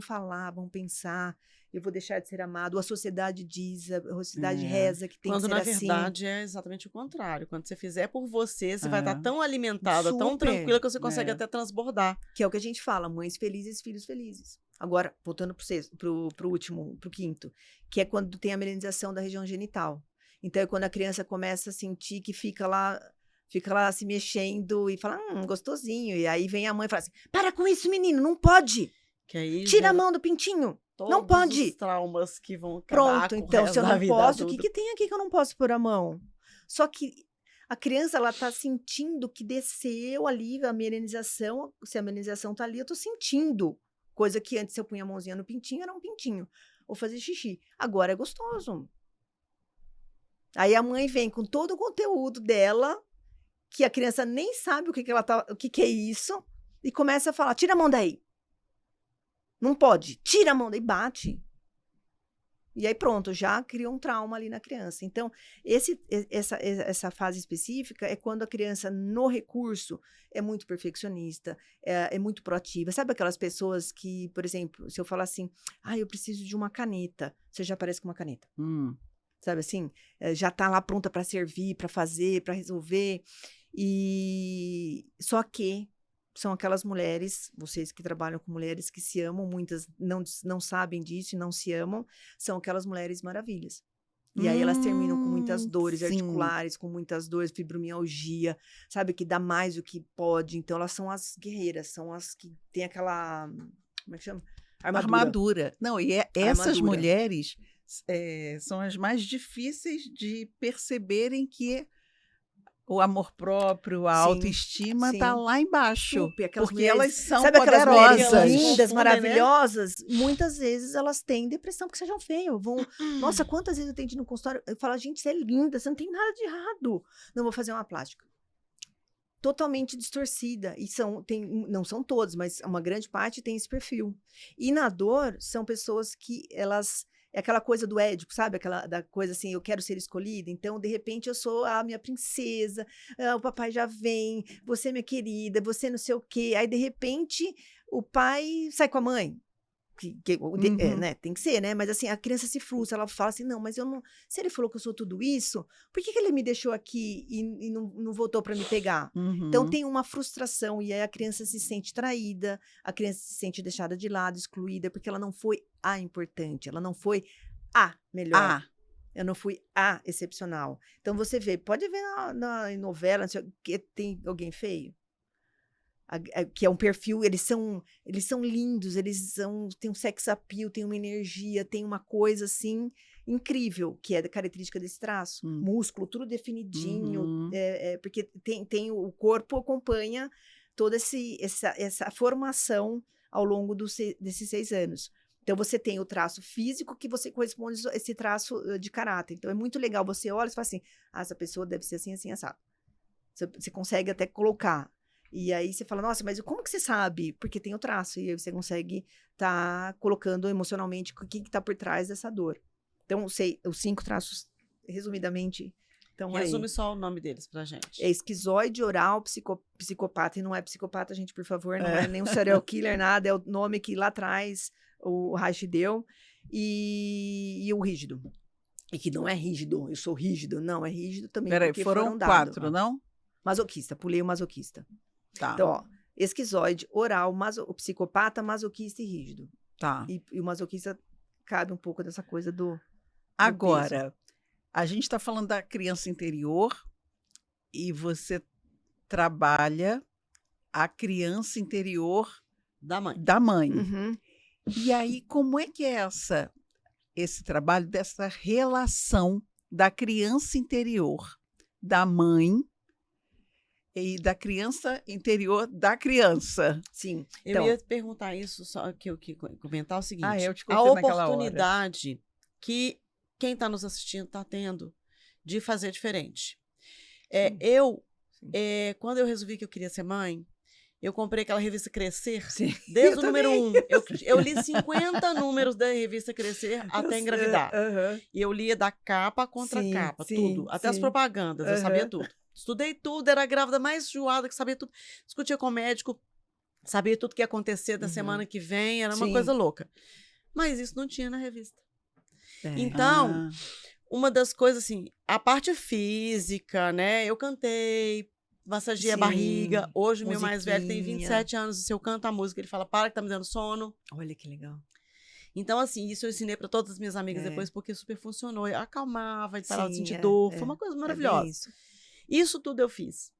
Speaker 3: pensar, eu vou deixar de ser amado. Ou a sociedade diz, a sociedade reza que tem
Speaker 1: Quando
Speaker 3: que ser
Speaker 1: na
Speaker 3: assim.
Speaker 1: verdade é exatamente o contrário. Quando você fizer por você, você vai estar
Speaker 2: É.
Speaker 1: tão alimentada, tão
Speaker 3: Super.
Speaker 1: tranquila que você consegue
Speaker 2: É.
Speaker 1: até transbordar.
Speaker 3: Que é o que a gente fala, mães felizes, filhos felizes. Agora, voltando pro último, pro quinto, que é quando tem a melanização da região genital. Então, é quando a criança começa a sentir que fica lá se mexendo e fala, gostosinho. E aí vem a mãe e fala assim, para com isso, menino, não pode.
Speaker 1: Que aí
Speaker 3: Tira a
Speaker 1: gera
Speaker 3: mão do pintinho. Não
Speaker 1: todos
Speaker 3: pode.
Speaker 1: os traumas que vão acabar
Speaker 3: Pronto,
Speaker 1: com o
Speaker 3: então,
Speaker 1: resto
Speaker 3: se eu
Speaker 1: da
Speaker 3: não
Speaker 1: vida
Speaker 3: posso, o
Speaker 1: adulta.
Speaker 3: que tem aqui que eu não posso pôr a mão? Só que a criança, ela tá sentindo que desceu ali a melanização. Se a melanização tá ali, eu tô sentindo. Coisa que antes, se eu punha a mãozinha no pintinho, era um pintinho. Ou fazer xixi. Agora é gostoso. Aí a mãe vem com todo o conteúdo dela, que a criança nem sabe o que é isso, e começa a falar, tira a mão daí. Não pode, tira a mão daí, bate. E aí pronto, já criou um trauma ali na criança. Então, essa fase específica é quando a criança, no recurso, é muito perfeccionista, é muito proativa. Sabe aquelas pessoas que, por exemplo, se eu falar assim, eu preciso de uma caneta, você já aparece com uma caneta. Sabe assim? Já tá lá pronta para servir, para fazer, para resolver. E só que são aquelas mulheres, vocês que trabalham com mulheres que se amam, muitas não sabem disso e não se amam, são aquelas mulheres maravilhas. E aí elas terminam com muitas dores
Speaker 2: sim.
Speaker 3: articulares, com muitas dores, fibromialgia, sabe? Que dá mais do que pode. Então elas são as guerreiras, são as que têm aquela, como é que chama?
Speaker 2: Armadura. Não, e essas
Speaker 3: Armadura.
Speaker 2: mulheres são as mais difíceis de perceberem que o amor próprio, a
Speaker 3: Sim,
Speaker 2: autoestima
Speaker 3: sim.
Speaker 2: tá lá embaixo.
Speaker 3: Super, aquelas
Speaker 2: porque
Speaker 3: mulheres-
Speaker 2: elas são
Speaker 3: Sabe aquelas mulheres
Speaker 2: poderosas.
Speaker 1: Elas
Speaker 3: lindas,
Speaker 1: confundem,
Speaker 3: maravilhosas? Muitas vezes elas têm depressão porque sejam feias. Nossa, quantas vezes eu tenho de ir no consultório? Eu falo, gente, você é linda, você não tem nada de errado. Não vou fazer uma plástica. Totalmente distorcida. E não são todos, mas uma grande parte tem esse perfil. E na dor, são pessoas que elas... É aquela coisa do Édipo, sabe? Aquela da coisa assim, eu quero ser escolhida. Então, de repente, eu sou a minha princesa. O papai já vem. Você é minha querida. Você não sei o quê. Aí, de repente, o pai sai com a mãe. Né? Tem que ser, né? Mas assim, a criança se frustra. Ela fala assim, não, mas eu não... Se ele falou que eu sou tudo isso, por que ele me deixou aqui e não voltou para me pegar? Então, tem uma frustração. E aí, a criança se sente traída. A criança se sente deixada de lado, excluída. Porque ela não foi a importante. Ela não foi a melhor. Eu não fui a excepcional. Então, você vê, pode ver em novela, não sei o que, tem alguém feio. Que é um perfil, eles são lindos, têm um sex appeal, têm uma energia, têm uma coisa assim incrível, que é da característica desse traço. Músculo, tudo definidinho, porque tem o corpo acompanha toda essa formação ao longo desses 6 anos. Então, você tem o traço físico que você corresponde a esse traço de caráter. Então, é muito legal. Você olha e fala assim, essa pessoa deve ser assim, assim, assado. Você consegue até colocar. E aí você fala, nossa, mas como que você sabe? Porque tem o traço. E aí você consegue estar colocando emocionalmente o que está por trás dessa dor. Então, os 5 traços, resumidamente, estão aí.
Speaker 1: Resume só o nome deles pra gente.
Speaker 3: É esquizoide, oral, psicopata. E não é psicopata, gente, por favor. Não é nem um serial killer, nada. É o nome que lá atrás o Reich deu. E o rígido. E que não é rígido. Eu sou rígido. Não, é rígido também.
Speaker 2: Peraí,
Speaker 3: porque
Speaker 2: foram
Speaker 3: dados.
Speaker 2: 4, não?
Speaker 3: Masoquista. Pulei o masoquista.
Speaker 2: Tá.
Speaker 3: Então, ó, esquizoide, oral, o psicopata, masoquista e rígido.
Speaker 2: Tá.
Speaker 3: E o masoquista cabe um pouco dessa coisa do
Speaker 2: Agora, a gente está falando da criança interior e você trabalha a criança interior
Speaker 1: Da mãe.
Speaker 2: da mãe.
Speaker 3: Uhum.
Speaker 2: E aí, como é que é esse trabalho dessa relação da criança interior da mãe e da criança interior da criança?
Speaker 3: Sim.
Speaker 1: Eu
Speaker 3: Então,
Speaker 1: ia perguntar isso, só que eu queria comentar o seguinte.
Speaker 2: eu te
Speaker 1: a
Speaker 2: cortei naquela hora.
Speaker 1: oportunidade que quem está nos assistindo está tendo de fazer diferente. Quando eu resolvi que eu queria ser mãe, eu comprei aquela revista Crescer,
Speaker 2: Sim.
Speaker 1: desde o número 1. Eu li 50 números da revista Crescer até engravidar. E eu lia da capa à contracapa, tudo. Até as propagandas, eu sabia tudo. Estudei tudo, era a grávida mais enjoada que sabia tudo. Discutia com o médico, sabia tudo que ia acontecer da semana que vem, era uma coisa louca. Mas isso não tinha na revista. Então, uma das coisas assim, a parte física, né? Eu cantei, massageei a barriga. Hoje o meu mais velho tem 27 anos, e se eu canto a música, ele fala, para que tá me dando sono.
Speaker 3: Olha que legal.
Speaker 1: Então, assim, isso eu ensinei para todas as minhas amigas depois, porque super funcionou. Eu acalmava, ele parava de sentir dor. Foi uma coisa maravilhosa. Isso tudo eu fiz.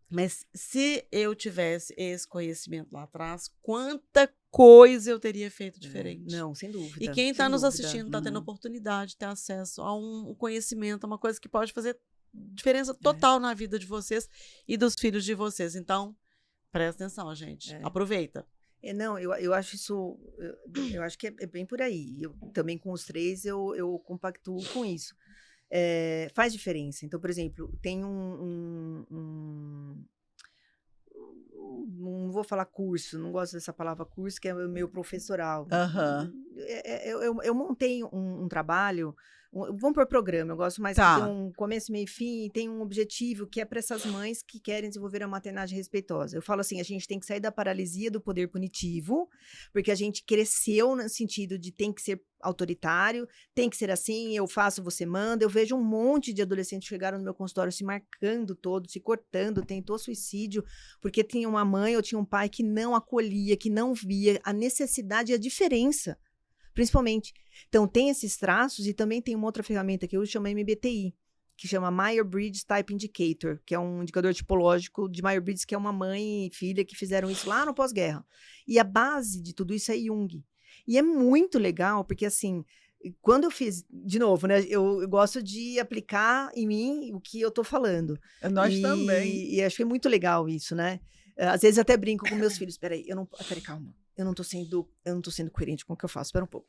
Speaker 1: Mas se eu tivesse esse conhecimento lá atrás, quanta coisa eu teria feito diferente.
Speaker 3: Não, sem dúvida.
Speaker 1: E quem está nos assistindo está tendo oportunidade de ter acesso a um conhecimento, a uma coisa que pode fazer diferença total na vida de vocês e dos filhos de vocês. Então, presta atenção, gente. Aproveita.
Speaker 3: Eu acho isso... Eu acho que é bem por aí. Eu também com os 3, eu compactuo com isso. Faz diferença. Então, por exemplo, tem não vou falar curso, não gosto dessa palavra curso, que é o meu professoral. eu montei um trabalho, vamos por programa, eu gosto mais
Speaker 2: Tá.
Speaker 3: que tem um começo, meio e fim, e tem um objetivo que é para essas mães que querem desenvolver a maternagem respeitosa. Eu falo assim, a gente tem que sair da paralisia do poder punitivo, porque a gente cresceu no sentido de tem que ser autoritário, tem que ser assim, eu faço, você manda. Eu vejo um monte de adolescentes que chegaram no meu consultório se marcando todo, se cortando, tentou suicídio, porque tinha uma mãe ou tinha um pai que não acolhia, que não via a necessidade e a diferença, principalmente. Então, tem esses traços e também tem uma outra ferramenta que eu chamo MBTI, que chama Myers-Briggs Type Indicator, que é um indicador tipológico de Myers-Briggs, que é uma mãe e filha que fizeram isso lá no pós-guerra. E a base de tudo isso é Jung. E é muito legal, porque assim, quando eu fiz, de novo, né, eu gosto de aplicar em mim o que eu tô falando.
Speaker 2: Nós também.
Speaker 3: E acho que é muito legal isso, né? Às vezes eu até brinco com meus filhos, peraí, calma, eu não tô sendo coerente com o que eu faço, espera um pouco.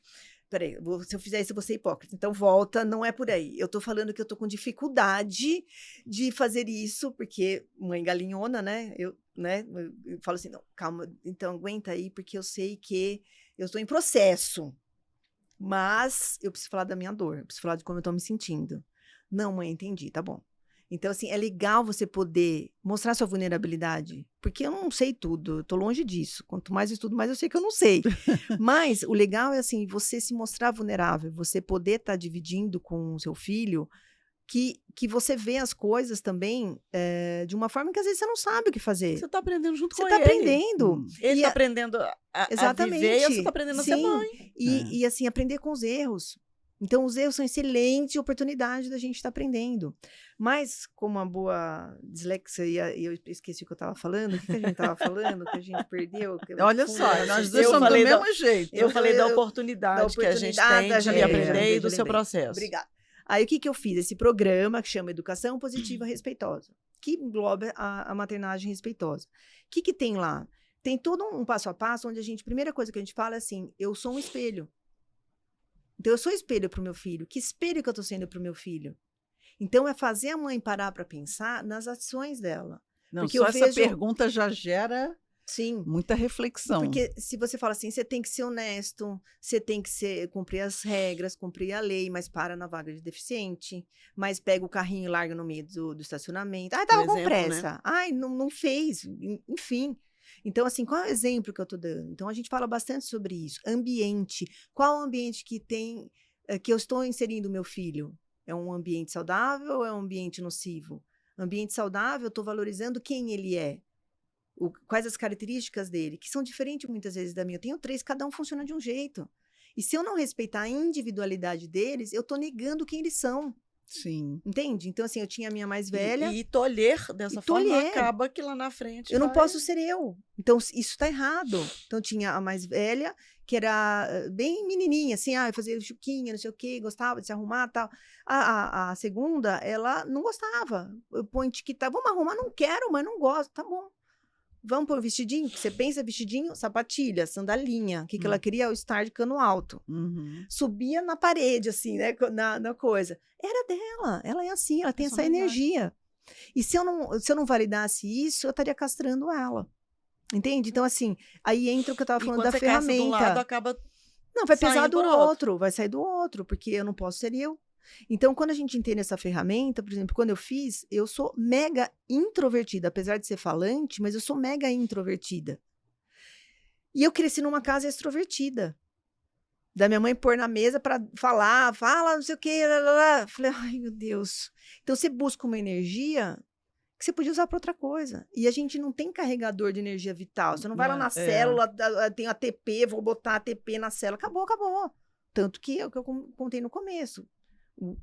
Speaker 3: Peraí, se eu fizer isso, eu vou ser hipócrita. Então, volta, não é por aí. Eu tô falando que eu tô com dificuldade de fazer isso, porque mãe galinhona, né? Eu falo assim, não, calma, então aguenta aí, porque eu sei que eu estou em processo. Mas eu preciso falar da minha dor, eu preciso falar de como eu tô me sentindo. Não, mãe, entendi, tá bom. Então, assim, é legal você poder mostrar sua vulnerabilidade, porque eu não sei tudo, eu tô longe disso. Quanto mais eu estudo, mais eu sei que eu não sei. Mas o legal é, assim, você se mostrar vulnerável, você poder estar dividindo com o seu filho, que você vê as coisas também de uma forma que às vezes você não sabe o que fazer.
Speaker 1: Você está aprendendo junto com
Speaker 3: Você
Speaker 1: ele.
Speaker 3: está aprendendo.
Speaker 1: Ele
Speaker 3: E
Speaker 1: está aprendendo a
Speaker 3: exatamente.
Speaker 1: viver e você está aprendendo a ser
Speaker 3: Sim.
Speaker 1: mãe.
Speaker 3: E, assim, aprender com os erros. Então, os erros são excelente oportunidade da gente estar aprendendo. Mas, como uma boa dislexia, e eu esqueci o que eu estava falando, o que a gente estava falando, que a gente perdeu.
Speaker 2: Olha só, nós dois
Speaker 1: Eu
Speaker 2: somos do
Speaker 1: falei
Speaker 2: mesmo jeito.
Speaker 1: Eu falei da oportunidade que a gente tem
Speaker 3: já
Speaker 1: de
Speaker 3: lembrei,
Speaker 1: aprender e do
Speaker 3: já
Speaker 1: seu
Speaker 3: lembrei.
Speaker 1: processo.
Speaker 3: Obrigada. Aí, o que eu fiz? Esse programa que chama Educação Positiva Respeitosa, que engloba a maternagem respeitosa. O que tem lá? Tem todo um passo a passo, onde a primeira coisa que a gente fala é assim, eu sou um espelho. Então, eu sou espelho para o meu filho. Que espelho que eu estou sendo para o meu filho? Então, é fazer a mãe parar para pensar nas ações dela.
Speaker 2: Não,
Speaker 3: porque
Speaker 2: só
Speaker 3: eu
Speaker 2: essa
Speaker 3: vejo...
Speaker 2: pergunta já gera
Speaker 3: Sim.
Speaker 2: muita reflexão.
Speaker 3: Porque se você fala assim, você tem que ser honesto, você tem que cumprir as regras, cumprir a lei, mas para na vaga de deficiente, mas pega o carrinho e larga no meio do estacionamento. Ai, tava com pressa. Né? Ai, não fez. Enfim. Então, assim, qual é o exemplo que eu estou dando? Então, a gente fala bastante sobre isso. Ambiente. Qual o ambiente que eu estou inserindo o meu filho? É um ambiente saudável ou é um ambiente nocivo? Ambiente saudável, eu estou valorizando quem ele é. Quais as características dele, que são diferentes muitas vezes da minha. Eu tenho 3, cada um funciona de um jeito. E se eu não respeitar a individualidade deles, eu estou negando quem eles são.
Speaker 2: Sim.
Speaker 3: Entende? Então, assim, eu tinha a minha mais velha.
Speaker 1: E tolher dessa forma acaba que lá na frente.
Speaker 3: Eu não posso ser eu. Então, isso está errado. Então, tinha a mais velha, que era bem menininha, assim, fazia chuquinha, não sei o quê, gostava de se arrumar e tal. A segunda, ela não gostava. Eu ponho etiqueta, vamos arrumar, não quero, mas não gosto, tá bom. Vamos pôr um vestidinho? Você pensa vestidinho, sapatilha, sandalinha. O que ela queria? O estar de cano alto.
Speaker 2: Uhum.
Speaker 3: Subia na parede, assim, né? Na coisa. Era dela. Ela é assim, ela tem essa energia. E se eu não validasse isso, eu estaria castrando ela. Entende? Então, assim, aí entra o que eu estava falando da ferramenta.
Speaker 1: De um lado, acaba
Speaker 3: não, vai pesar do outro. Vai sair do outro, porque eu não posso ser eu. Então, quando a gente entende essa ferramenta, por exemplo, quando eu fiz, eu sou mega introvertida, apesar de ser falante, mas eu sou mega introvertida. E eu cresci numa casa extrovertida. Da minha mãe pôr na mesa para fala, não sei o quê. Falei, ai, meu Deus. Então, você busca uma energia que você podia usar para outra coisa. E a gente não tem carregador de energia vital. Você não vai lá na célula, tem ATP, vou botar ATP na célula. Acabou. Tanto que é o que eu contei no começo.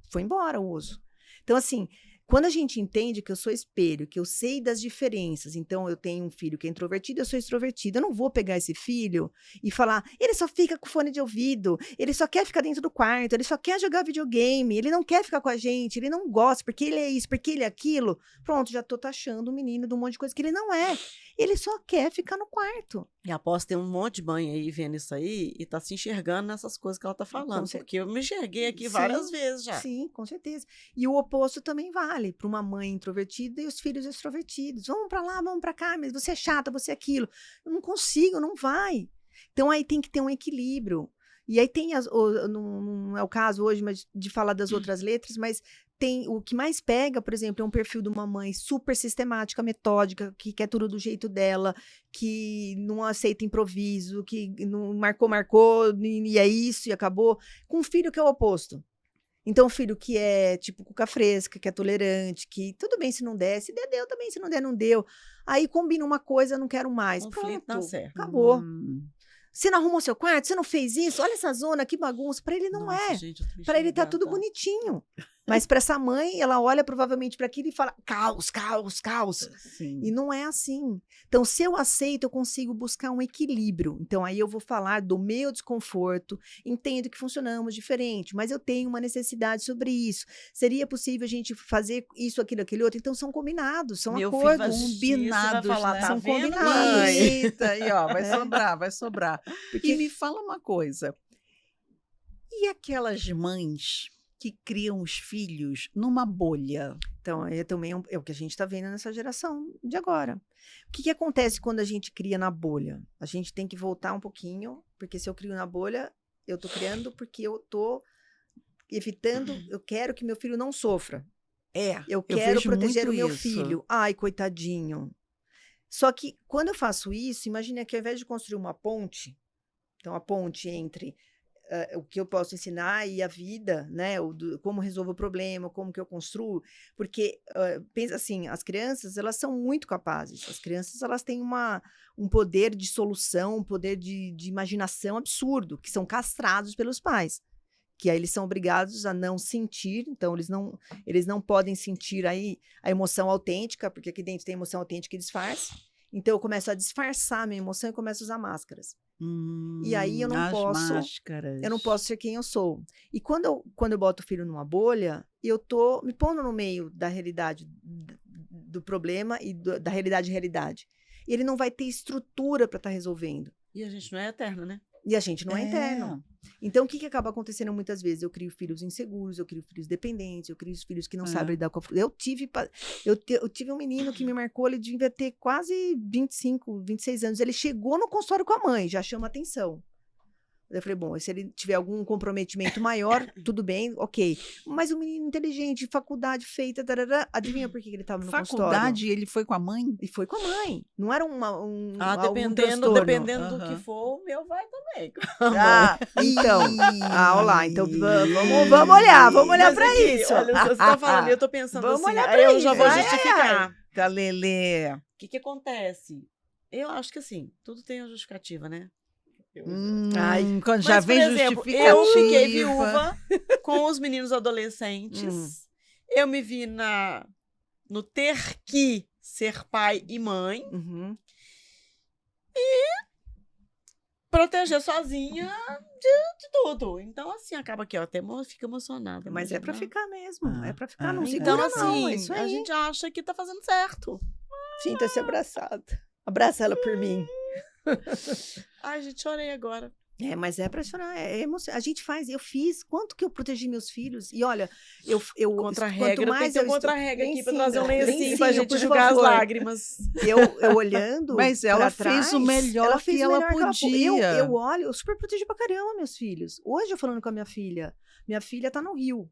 Speaker 3: Foi embora o uso. Então, assim, quando a gente entende que eu sou espelho, que eu sei das diferenças, então eu tenho um filho que é introvertido, eu sou extrovertida, eu não vou pegar esse filho e falar, ele só fica com fone de ouvido, ele só quer ficar dentro do quarto, ele só quer jogar videogame, ele não quer ficar com a gente, ele não gosta, porque ele é isso, porque ele é aquilo. Pronto, já tô taxando o menino de um monte de coisa que ele não é. Ele só quer ficar no quarto.
Speaker 1: E aposto tem um monte de mãe aí vendo isso aí e tá se enxergando nessas coisas que ela tá falando. Porque eu me enxerguei aqui várias vezes já.
Speaker 3: Sim, com certeza. E o oposto também vale para uma mãe introvertida e os filhos extrovertidos. Vamos para lá, vamos para cá, mas você é chata, você é aquilo. Eu não consigo, não vai. Então aí tem que ter um equilíbrio. E aí tem, não é o caso hoje mas de falar das outras letras, mas tem o que mais pega, por exemplo, é um perfil de uma mãe super sistemática, metódica, que quer tudo do jeito dela, que não aceita improviso, que não marcou, e é isso, e acabou. Com um filho que é o oposto. Então, um filho que é, tipo, cuca fresca, que é tolerante, que tudo bem se não der, se der, deu também, se não der, não deu. Aí combina uma coisa, não quero mais.
Speaker 1: Conflito dá
Speaker 3: Pronto,
Speaker 1: certo.
Speaker 3: acabou. Você não arrumou seu quarto? Você não fez isso? Olha essa zona, que bagunça. Para ele não
Speaker 1: Nossa,
Speaker 3: é.
Speaker 1: gente, eu tô me
Speaker 3: Para ele tá
Speaker 1: xingando,
Speaker 3: tudo bonitinho. Mas para essa mãe, ela olha provavelmente para aquilo e fala caos, caos, caos.
Speaker 2: Sim.
Speaker 3: E não é assim. Então, se eu aceito, eu consigo buscar um equilíbrio. Então, aí eu vou falar do meu desconforto, entendo que funcionamos diferente, mas eu tenho uma necessidade sobre isso. Seria possível a gente fazer isso, aquilo, aquele outro? Então, são combinados, são
Speaker 1: Meu filho vai
Speaker 3: acordos.
Speaker 1: assistir isso e vai
Speaker 2: combinados,
Speaker 1: falar,
Speaker 2: né?
Speaker 1: tá
Speaker 3: São
Speaker 1: vendo,
Speaker 3: combinados.
Speaker 1: mãe?
Speaker 2: Eita, aí, ó, vai
Speaker 3: É.
Speaker 2: sobrar, vai sobrar.
Speaker 3: Porque-
Speaker 2: E me fala uma coisa. E aquelas mães que criam os filhos numa bolha?
Speaker 3: Então, aí também é o que a gente está vendo nessa geração de agora. O que acontece quando a gente cria na bolha? A gente tem que voltar um pouquinho, porque se eu crio na bolha, eu estou criando porque eu estou evitando, eu quero que meu filho não sofra. Eu quero
Speaker 2: vejo
Speaker 3: proteger o
Speaker 2: muito
Speaker 3: meu
Speaker 2: isso.
Speaker 3: filho. Ai, coitadinho. Só que quando eu faço isso, imagine que ao invés de construir uma ponte, então a ponte entre o que eu posso ensinar e a vida, né? Como resolvo o problema, como que eu construo. Porque, pensa assim, as crianças, elas são muito capazes. As crianças, elas têm um poder de solução, um poder de imaginação absurdo, que são castrados pelos pais. Que aí eles são obrigados a não sentir, então eles não podem sentir aí a emoção autêntica, porque aqui dentro tem emoção autêntica e disfarce. Então eu começo a disfarçar a minha emoção e começo a usar máscaras. E aí eu não
Speaker 2: as
Speaker 3: posso-
Speaker 2: máscaras.
Speaker 3: Eu não posso ser quem eu sou. E quando eu boto o filho numa bolha, eu tô me pondo no meio da realidade do problema e da realidade. E ele não vai ter estrutura para estar resolvendo.
Speaker 1: E a gente não é eterno, né?
Speaker 3: E a gente não é eterno. Então, o que acaba acontecendo muitas vezes? Eu crio filhos inseguros, eu crio filhos dependentes, eu crio filhos que não sabem lidar com a... Eu tive um menino que me marcou, ele devia ter quase 25, 26 anos. Ele chegou no consultório com a mãe, já chama atenção. Eu falei, bom, se ele tiver algum comprometimento maior, tudo bem, ok. Mas um menino inteligente, faculdade feita, tarará, adivinha por que ele estava no consultório?
Speaker 2: Faculdade, ele foi com a mãe?
Speaker 3: E foi com a mãe. Não era algum
Speaker 1: Dependendo
Speaker 3: transtorno.
Speaker 1: do
Speaker 2: Aham.
Speaker 1: que for, o meu vai também.
Speaker 3: Ah, então. Olha lá. Então,
Speaker 2: Ih.
Speaker 3: vamos olhar
Speaker 1: Mas
Speaker 3: para
Speaker 1: aqui,
Speaker 3: isso.
Speaker 1: Olha, você tá falando, eu tô pensando
Speaker 3: Vamos
Speaker 1: assim,
Speaker 3: olhar
Speaker 1: aí
Speaker 3: pra
Speaker 1: eu já
Speaker 3: isso.
Speaker 1: vou
Speaker 3: Ai, ai,
Speaker 1: justificar.
Speaker 2: Galelê.
Speaker 1: O que acontece? Eu acho que assim, tudo tem a justificativa, né?
Speaker 3: Ai,
Speaker 2: Quando já
Speaker 1: Mas, por
Speaker 2: vem
Speaker 1: exemplo,
Speaker 2: justificativa.
Speaker 1: eu fiquei viúva com os meninos adolescentes.
Speaker 3: Hum.
Speaker 1: Eu me vi no ter que ser pai e mãe,
Speaker 3: Uhum.
Speaker 1: proteger sozinha de tudo. Então, assim, acaba que eu até fico emocionada.
Speaker 3: Mas é para
Speaker 1: não.
Speaker 3: ficar mesmo.
Speaker 2: Ah,
Speaker 3: É para ficar,
Speaker 2: ah.
Speaker 3: não segura
Speaker 1: Então,
Speaker 3: não.
Speaker 1: assim,
Speaker 3: É isso
Speaker 1: a
Speaker 3: aí.
Speaker 1: gente acha que tá fazendo certo.
Speaker 3: Sinta-se abraçada. Abraça ela por mim.
Speaker 1: Ai, gente, chorei agora.
Speaker 3: Mas é pra chorar, é emoção. A gente faz, eu fiz, quanto que eu protegi meus filhos? E olha, eu
Speaker 1: Contra-regra,
Speaker 3: quanto mais
Speaker 1: tem que ter
Speaker 3: eu
Speaker 1: contra-regra aqui pra
Speaker 3: Ensina,
Speaker 1: trazer um lencinho pra
Speaker 3: ensina,
Speaker 1: gente
Speaker 3: por
Speaker 1: enxugar as
Speaker 3: favor.
Speaker 1: lágrimas.
Speaker 3: eu olhando
Speaker 2: Mas ela
Speaker 3: pra
Speaker 2: fez o
Speaker 3: trás,
Speaker 2: melhor
Speaker 3: fez
Speaker 2: que
Speaker 3: o
Speaker 2: ela
Speaker 3: melhor
Speaker 2: podia.
Speaker 3: Eu olho, eu super protegi pra caramba meus filhos. Hoje eu falando com a minha filha tá no Rio.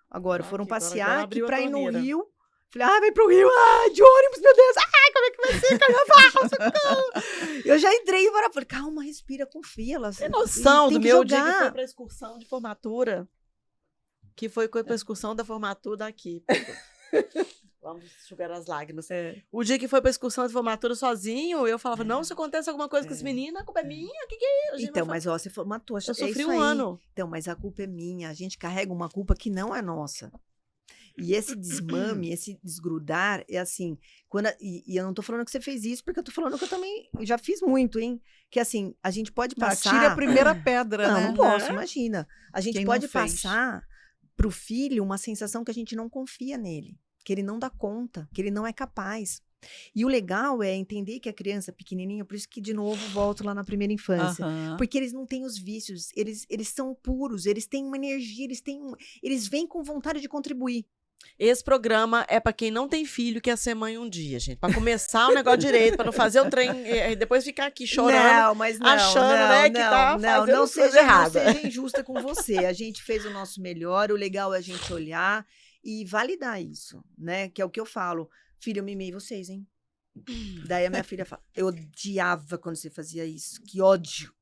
Speaker 3: Agora, foram
Speaker 1: Aqui, agora
Speaker 3: passear
Speaker 1: ela
Speaker 3: aqui
Speaker 1: abriu a
Speaker 3: pra ir no
Speaker 1: torneira.
Speaker 3: Rio. Falei, vai pro Rio, de ônibus, meu Deus, como é que vai ser, carnaval, socorro. Eu já entrei para falei, calma, respira, confia. Ela,
Speaker 1: Tem noção
Speaker 3: tem
Speaker 1: do
Speaker 3: que
Speaker 1: meu dia que
Speaker 3: jogar.
Speaker 1: foi pra excursão de formatura? Que foi pra excursão da formatura daqui. Vamos enxugar as lágrimas. O dia que foi pra excursão de formatura sozinho, eu falava, não, se acontece alguma coisa com esse menino, a culpa é minha, o que é isso?
Speaker 3: Então, mas ó, você formatou.
Speaker 1: eu sofri
Speaker 3: isso
Speaker 1: um
Speaker 3: aí.
Speaker 1: ano.
Speaker 3: Então, mas a culpa é minha. A gente carrega uma culpa que não é nossa. E esse desmame, esse desgrudar, é assim. E eu não tô falando que você fez isso, porque eu tô falando que eu também já fiz muito, hein? Que assim, a gente pode passar.
Speaker 2: Tira a primeira pedra,
Speaker 3: Não,
Speaker 2: né?
Speaker 3: não posso, imagina. A gente
Speaker 2: Quem
Speaker 3: pode
Speaker 2: não fez.
Speaker 3: passar pro filho uma sensação que a gente não confia nele, que ele não dá conta, que ele não é capaz. E o legal é entender que a criança pequenininha, por isso que de novo volto lá na primeira infância.
Speaker 2: Aham.
Speaker 3: Porque eles não têm os vícios, eles são puros, eles têm uma energia, eles vêm com vontade de contribuir.
Speaker 1: Esse programa é pra quem não tem filho e quer ser mãe um dia, gente. Pra começar o negócio direito, pra não fazer o trem e depois ficar aqui chorando,
Speaker 3: Não, mas não,
Speaker 1: achando, né, que tá fazendo
Speaker 3: não
Speaker 1: coisa
Speaker 3: seja,
Speaker 1: errada.
Speaker 3: não seja injusta com você. A gente fez o nosso melhor, o legal é a gente olhar e validar isso, né? Que é o que eu falo. Filha, eu mimei vocês, hein? Daí a minha filha fala, eu odiava quando você fazia isso, que ódio.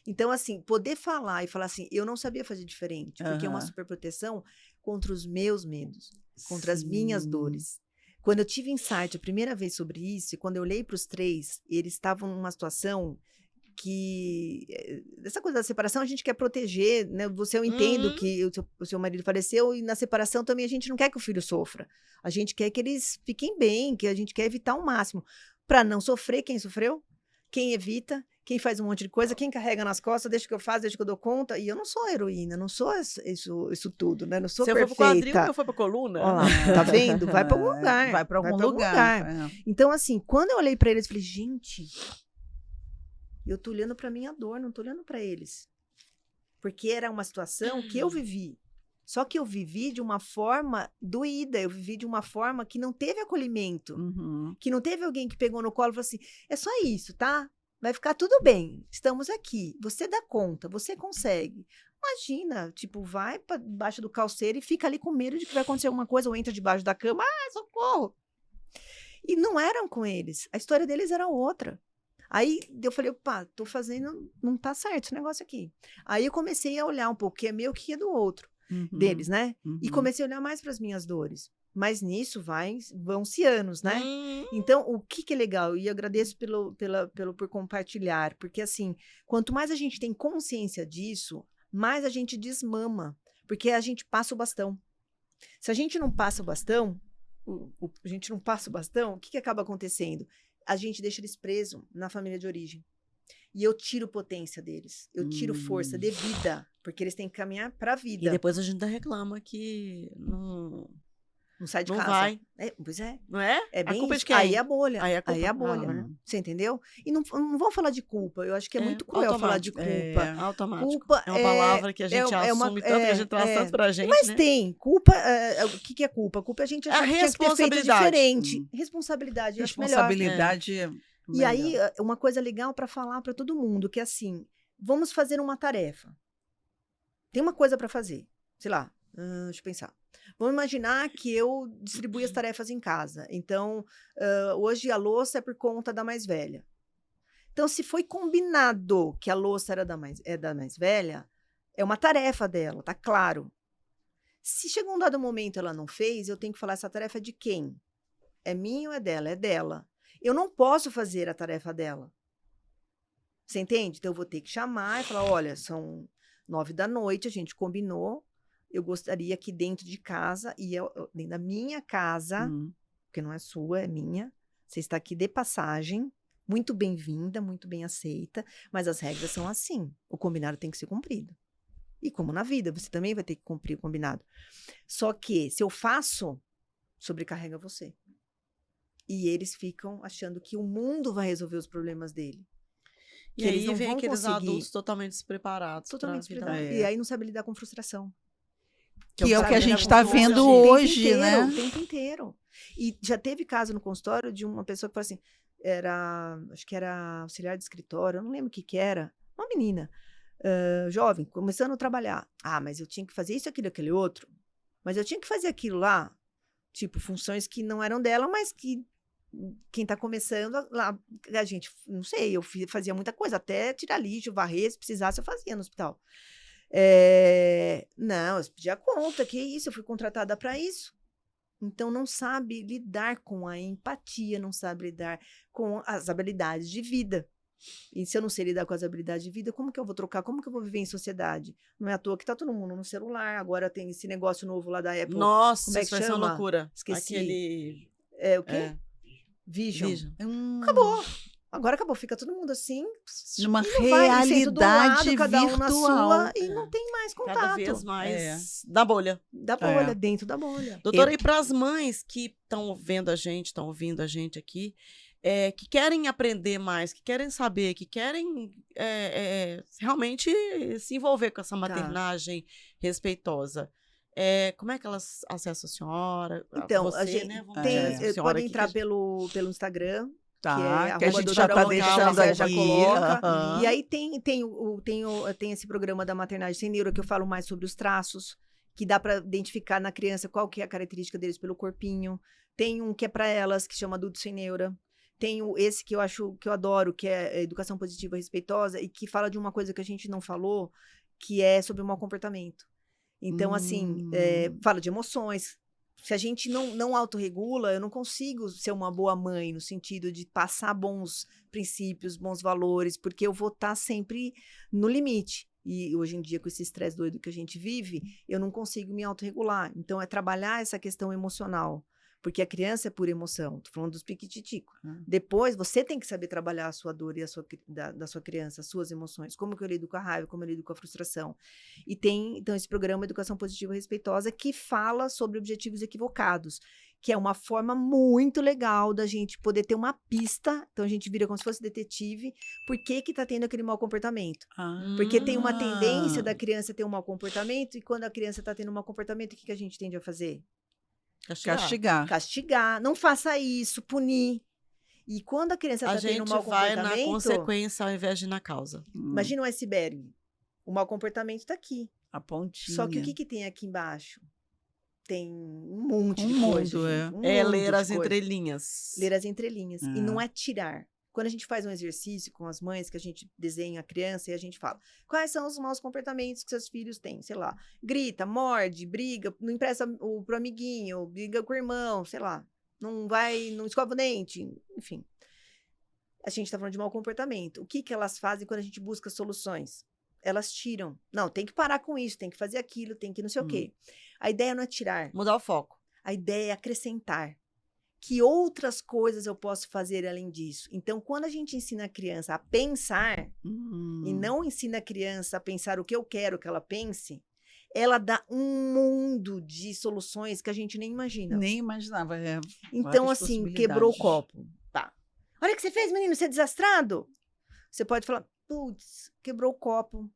Speaker 3: Então, assim, poder falar e falar assim, eu não sabia fazer diferente, porque é uma superproteção contra os meus medos, contra as minhas dores. Quando eu tive insight a primeira vez sobre isso, e quando eu olhei para os 3, eles estavam numa situação que... Essa coisa da separação a gente quer proteger, né? Eu entendo que o seu marido faleceu, e na separação também a gente não quer que o filho sofra. A gente quer que eles fiquem bem, que a gente quer evitar o máximo. Para não sofrer, quem sofreu? Quem evita? Quem faz um monte de coisa? Quem carrega nas costas? Deixa que eu faço, deixa que eu dou conta. E eu não sou heroína, não sou isso tudo, né? Não sou
Speaker 1: Você
Speaker 3: perfeita.
Speaker 1: foi pro quadril, eu fui pra coluna.
Speaker 3: Olha lá, tá vendo? Vai para algum lugar.
Speaker 2: Vai para algum lugar.
Speaker 3: Então, assim, quando eu olhei para eles, eu falei, gente, eu tô olhando para minha dor, não tô olhando para eles. Porque era uma situação que eu vivi. Só que eu vivi de uma forma doída, eu vivi de uma forma que não teve acolhimento. Que não teve alguém que pegou no colo e falou assim, é só isso, tá? Vai ficar tudo bem, estamos aqui, você dá conta, você consegue. Imagina, tipo, vai para debaixo do calceiro e fica ali com medo de que vai acontecer alguma coisa, ou entra debaixo da cama, socorro. E não eram com eles, a história deles era outra. Aí eu falei, opa, tô fazendo, não tá certo esse negócio aqui. Aí eu comecei a olhar um pouco, que é meu, que é do outro, deles, né? E comecei a olhar mais para as minhas dores. Mas nisso vão-se anos, né? Então, o que é legal, e eu agradeço por compartilhar, porque assim, quanto mais a gente tem consciência disso, mais a gente desmama, porque a gente passa o bastão. Se a gente não passa o bastão, o que acaba acontecendo? A gente deixa eles presos na família de origem. E eu tiro potência deles, eu tiro força de vida, porque eles têm que caminhar para a vida.
Speaker 1: E depois a gente ainda reclama que
Speaker 3: não sai de
Speaker 1: não
Speaker 3: casa.
Speaker 1: Vai.
Speaker 3: Pois é.
Speaker 1: Não é?
Speaker 3: É bem
Speaker 1: a culpa
Speaker 3: isso.
Speaker 1: de quem?
Speaker 3: Aí é a bolha.
Speaker 1: Aí
Speaker 3: é a bolha.
Speaker 1: né?
Speaker 3: Você entendeu? E não vamos falar de culpa. Eu acho que é muito cruel falar de culpa.
Speaker 1: Automático.
Speaker 3: Culpa
Speaker 1: é uma palavra que a gente assume tanto, que a gente traz tanto pra gente,
Speaker 3: mas
Speaker 1: né?
Speaker 3: tem. Culpa, o que é culpa? Culpa é a gente achar que tinha que ter feito diferente. Responsabilidade, eu acho melhor.
Speaker 2: Responsabilidade.
Speaker 3: E aí, uma coisa legal para falar para todo mundo, que é assim, vamos fazer uma tarefa. Tem uma coisa para fazer. Sei lá, deixa eu pensar. Vamos imaginar que eu distribuí as tarefas em casa. Então, hoje a louça é por conta da mais velha. Então, se foi combinado que a louça era da mais velha, é uma tarefa dela, tá claro. Se chegou um dado momento ela não fez, eu tenho que falar, essa tarefa é de quem? É minha ou é dela? É dela. Eu não posso fazer a tarefa dela. Você entende? Então, eu vou ter que chamar e falar, olha, são 21h, a gente combinou, eu gostaria que dentro de casa, dentro da minha casa, porque não é sua, é minha, você está aqui de passagem, muito bem-vinda, muito bem aceita, mas as regras são assim, o combinado tem que ser cumprido. E como na vida, você também vai ter que cumprir o combinado. Só que, se eu faço, sobrecarrega você. E eles ficam achando que o mundo vai resolver os problemas dele.
Speaker 1: E aí vem aqueles adultos totalmente despreparados.
Speaker 3: E aí não sabe lidar com frustração.
Speaker 2: Que é o que a gente está vendo hoje, né?
Speaker 3: O tempo inteiro. E já teve caso no consultório de uma pessoa que falou assim, acho que era auxiliar de escritório, eu não lembro o que era, uma menina, jovem, começando a trabalhar. Mas eu tinha que fazer isso, aquilo, aquele outro. Mas eu tinha que fazer aquilo lá, tipo, funções que não eram dela, mas que quem está começando lá, a gente, não sei, eu fazia muita coisa, até tirar lixo, varrer, se precisasse, eu fazia no hospital. Não, eu pedia conta, que isso, eu fui contratada para isso. Então, não sabe lidar com a empatia, não sabe lidar com as habilidades de vida. E se eu não sei lidar com as habilidades de vida, como que eu vou trocar? Como que eu vou viver em sociedade? Não é à toa que tá todo mundo no celular, agora tem esse negócio novo lá da Apple.
Speaker 1: Nossa,
Speaker 3: como é que
Speaker 1: isso vai ser uma loucura.
Speaker 3: Esqueci.
Speaker 1: Aquele...
Speaker 3: o quê? Vision.
Speaker 2: Acabou.
Speaker 3: Agora acabou, fica todo mundo assim,
Speaker 2: numa realidade
Speaker 3: cada um
Speaker 2: virtual.
Speaker 3: na sua, e não tem mais contato.
Speaker 1: Cada vez mais da bolha.
Speaker 3: Da bolha, dentro da bolha.
Speaker 1: Doutora, e para as mães que estão vendo a gente, estão ouvindo a gente aqui, que querem aprender mais, que querem saber, que querem realmente se envolver com essa maternagem respeitosa, como é que elas acessam a senhora?
Speaker 3: Então,
Speaker 1: Você,
Speaker 3: a gente
Speaker 1: né? Vamos
Speaker 3: tem,
Speaker 1: dizer, a senhora
Speaker 3: pode
Speaker 1: aqui,
Speaker 3: entrar
Speaker 1: que
Speaker 3: pelo Instagram,
Speaker 2: Tá,
Speaker 3: que é
Speaker 2: a
Speaker 3: arroba
Speaker 2: gente já
Speaker 3: doutora
Speaker 2: tá
Speaker 3: Mônica
Speaker 2: deixando
Speaker 3: Zezé, já
Speaker 2: aqui.
Speaker 3: coloca.
Speaker 2: aham.
Speaker 3: E aí tem esse programa da maternagem sem neuro, que eu falo mais sobre os traços, que dá para identificar na criança qual que é a característica deles pelo corpinho. Tem um que é para elas, que chama Adulto Sem Neura. Tem esse que eu acho, que eu adoro, que é Educação Positiva e Respeitosa, e que fala de uma coisa que a gente não falou, que é sobre o mau comportamento. Então, assim, fala de emoções. Se a gente não autorregula, eu não consigo ser uma boa mãe, no sentido de passar bons princípios, bons valores, porque eu vou estar sempre no limite. E hoje em dia, com esse estresse doido que a gente vive, eu não consigo me autorregular. Então, é trabalhar essa questão emocional. Porque a criança é pura emoção. Tô falando dos piquititicos. Depois, você tem que saber trabalhar a sua dor e a sua, da sua criança, as suas emoções. Como que eu lido com a raiva, como eu lido com a frustração. E tem, então, esse programa Educação Positiva e Respeitosa, que fala sobre objetivos equivocados, que é uma forma muito legal da gente poder ter uma pista. Então, a gente vira como se fosse detetive. Por que que tá tendo aquele mau comportamento? Porque tem uma tendência da criança ter um mau comportamento, e quando a criança tá tendo um mau comportamento, o que que a gente tende a fazer?
Speaker 2: Castigar.
Speaker 3: Castigar, não faça isso, punir. E quando a criança
Speaker 1: A
Speaker 3: está tendo um
Speaker 1: gente
Speaker 3: mau
Speaker 1: vai na
Speaker 3: comportamento,
Speaker 1: consequência ao invés de ir na causa.
Speaker 3: imagina um iceberg. O mau comportamento está aqui.
Speaker 2: A pontinha.
Speaker 3: Só que o que tem aqui embaixo? Tem um monte
Speaker 2: Um
Speaker 3: de
Speaker 2: mundo,
Speaker 3: coisa,
Speaker 2: é.
Speaker 3: gente.
Speaker 1: É
Speaker 3: mundo
Speaker 1: ler
Speaker 3: de
Speaker 1: as
Speaker 3: coisa.
Speaker 1: entrelinhas.
Speaker 3: Ler as entrelinhas.
Speaker 2: É.
Speaker 3: E não é tirar. Quando a gente faz um exercício com as mães, que a gente desenha a criança e a gente fala, quais são os maus comportamentos que seus filhos têm? Sei lá, grita, morde, briga, não empresta pro amiguinho, briga com o irmão, sei lá, não escova o dente, enfim. A gente tá falando de mau comportamento. O que elas fazem quando a gente busca soluções? Elas tiram. Não, tem que parar com isso, tem que fazer aquilo, tem que não sei o quê. A ideia não é tirar.
Speaker 1: Mudar o foco.
Speaker 3: A ideia é acrescentar. Que outras coisas eu posso fazer além disso? Então, quando a gente ensina a criança a pensar, e não ensina a criança a pensar o que eu quero que ela pense, ela dá um mundo de soluções que a gente nem imagina.
Speaker 2: Nem imaginava.
Speaker 3: Então,
Speaker 2: várias
Speaker 3: assim, quebrou o
Speaker 2: possibilidades.
Speaker 3: copo. Tá. Olha o que você fez, menino, você é desastrado. Você pode falar, putz, quebrou o copo.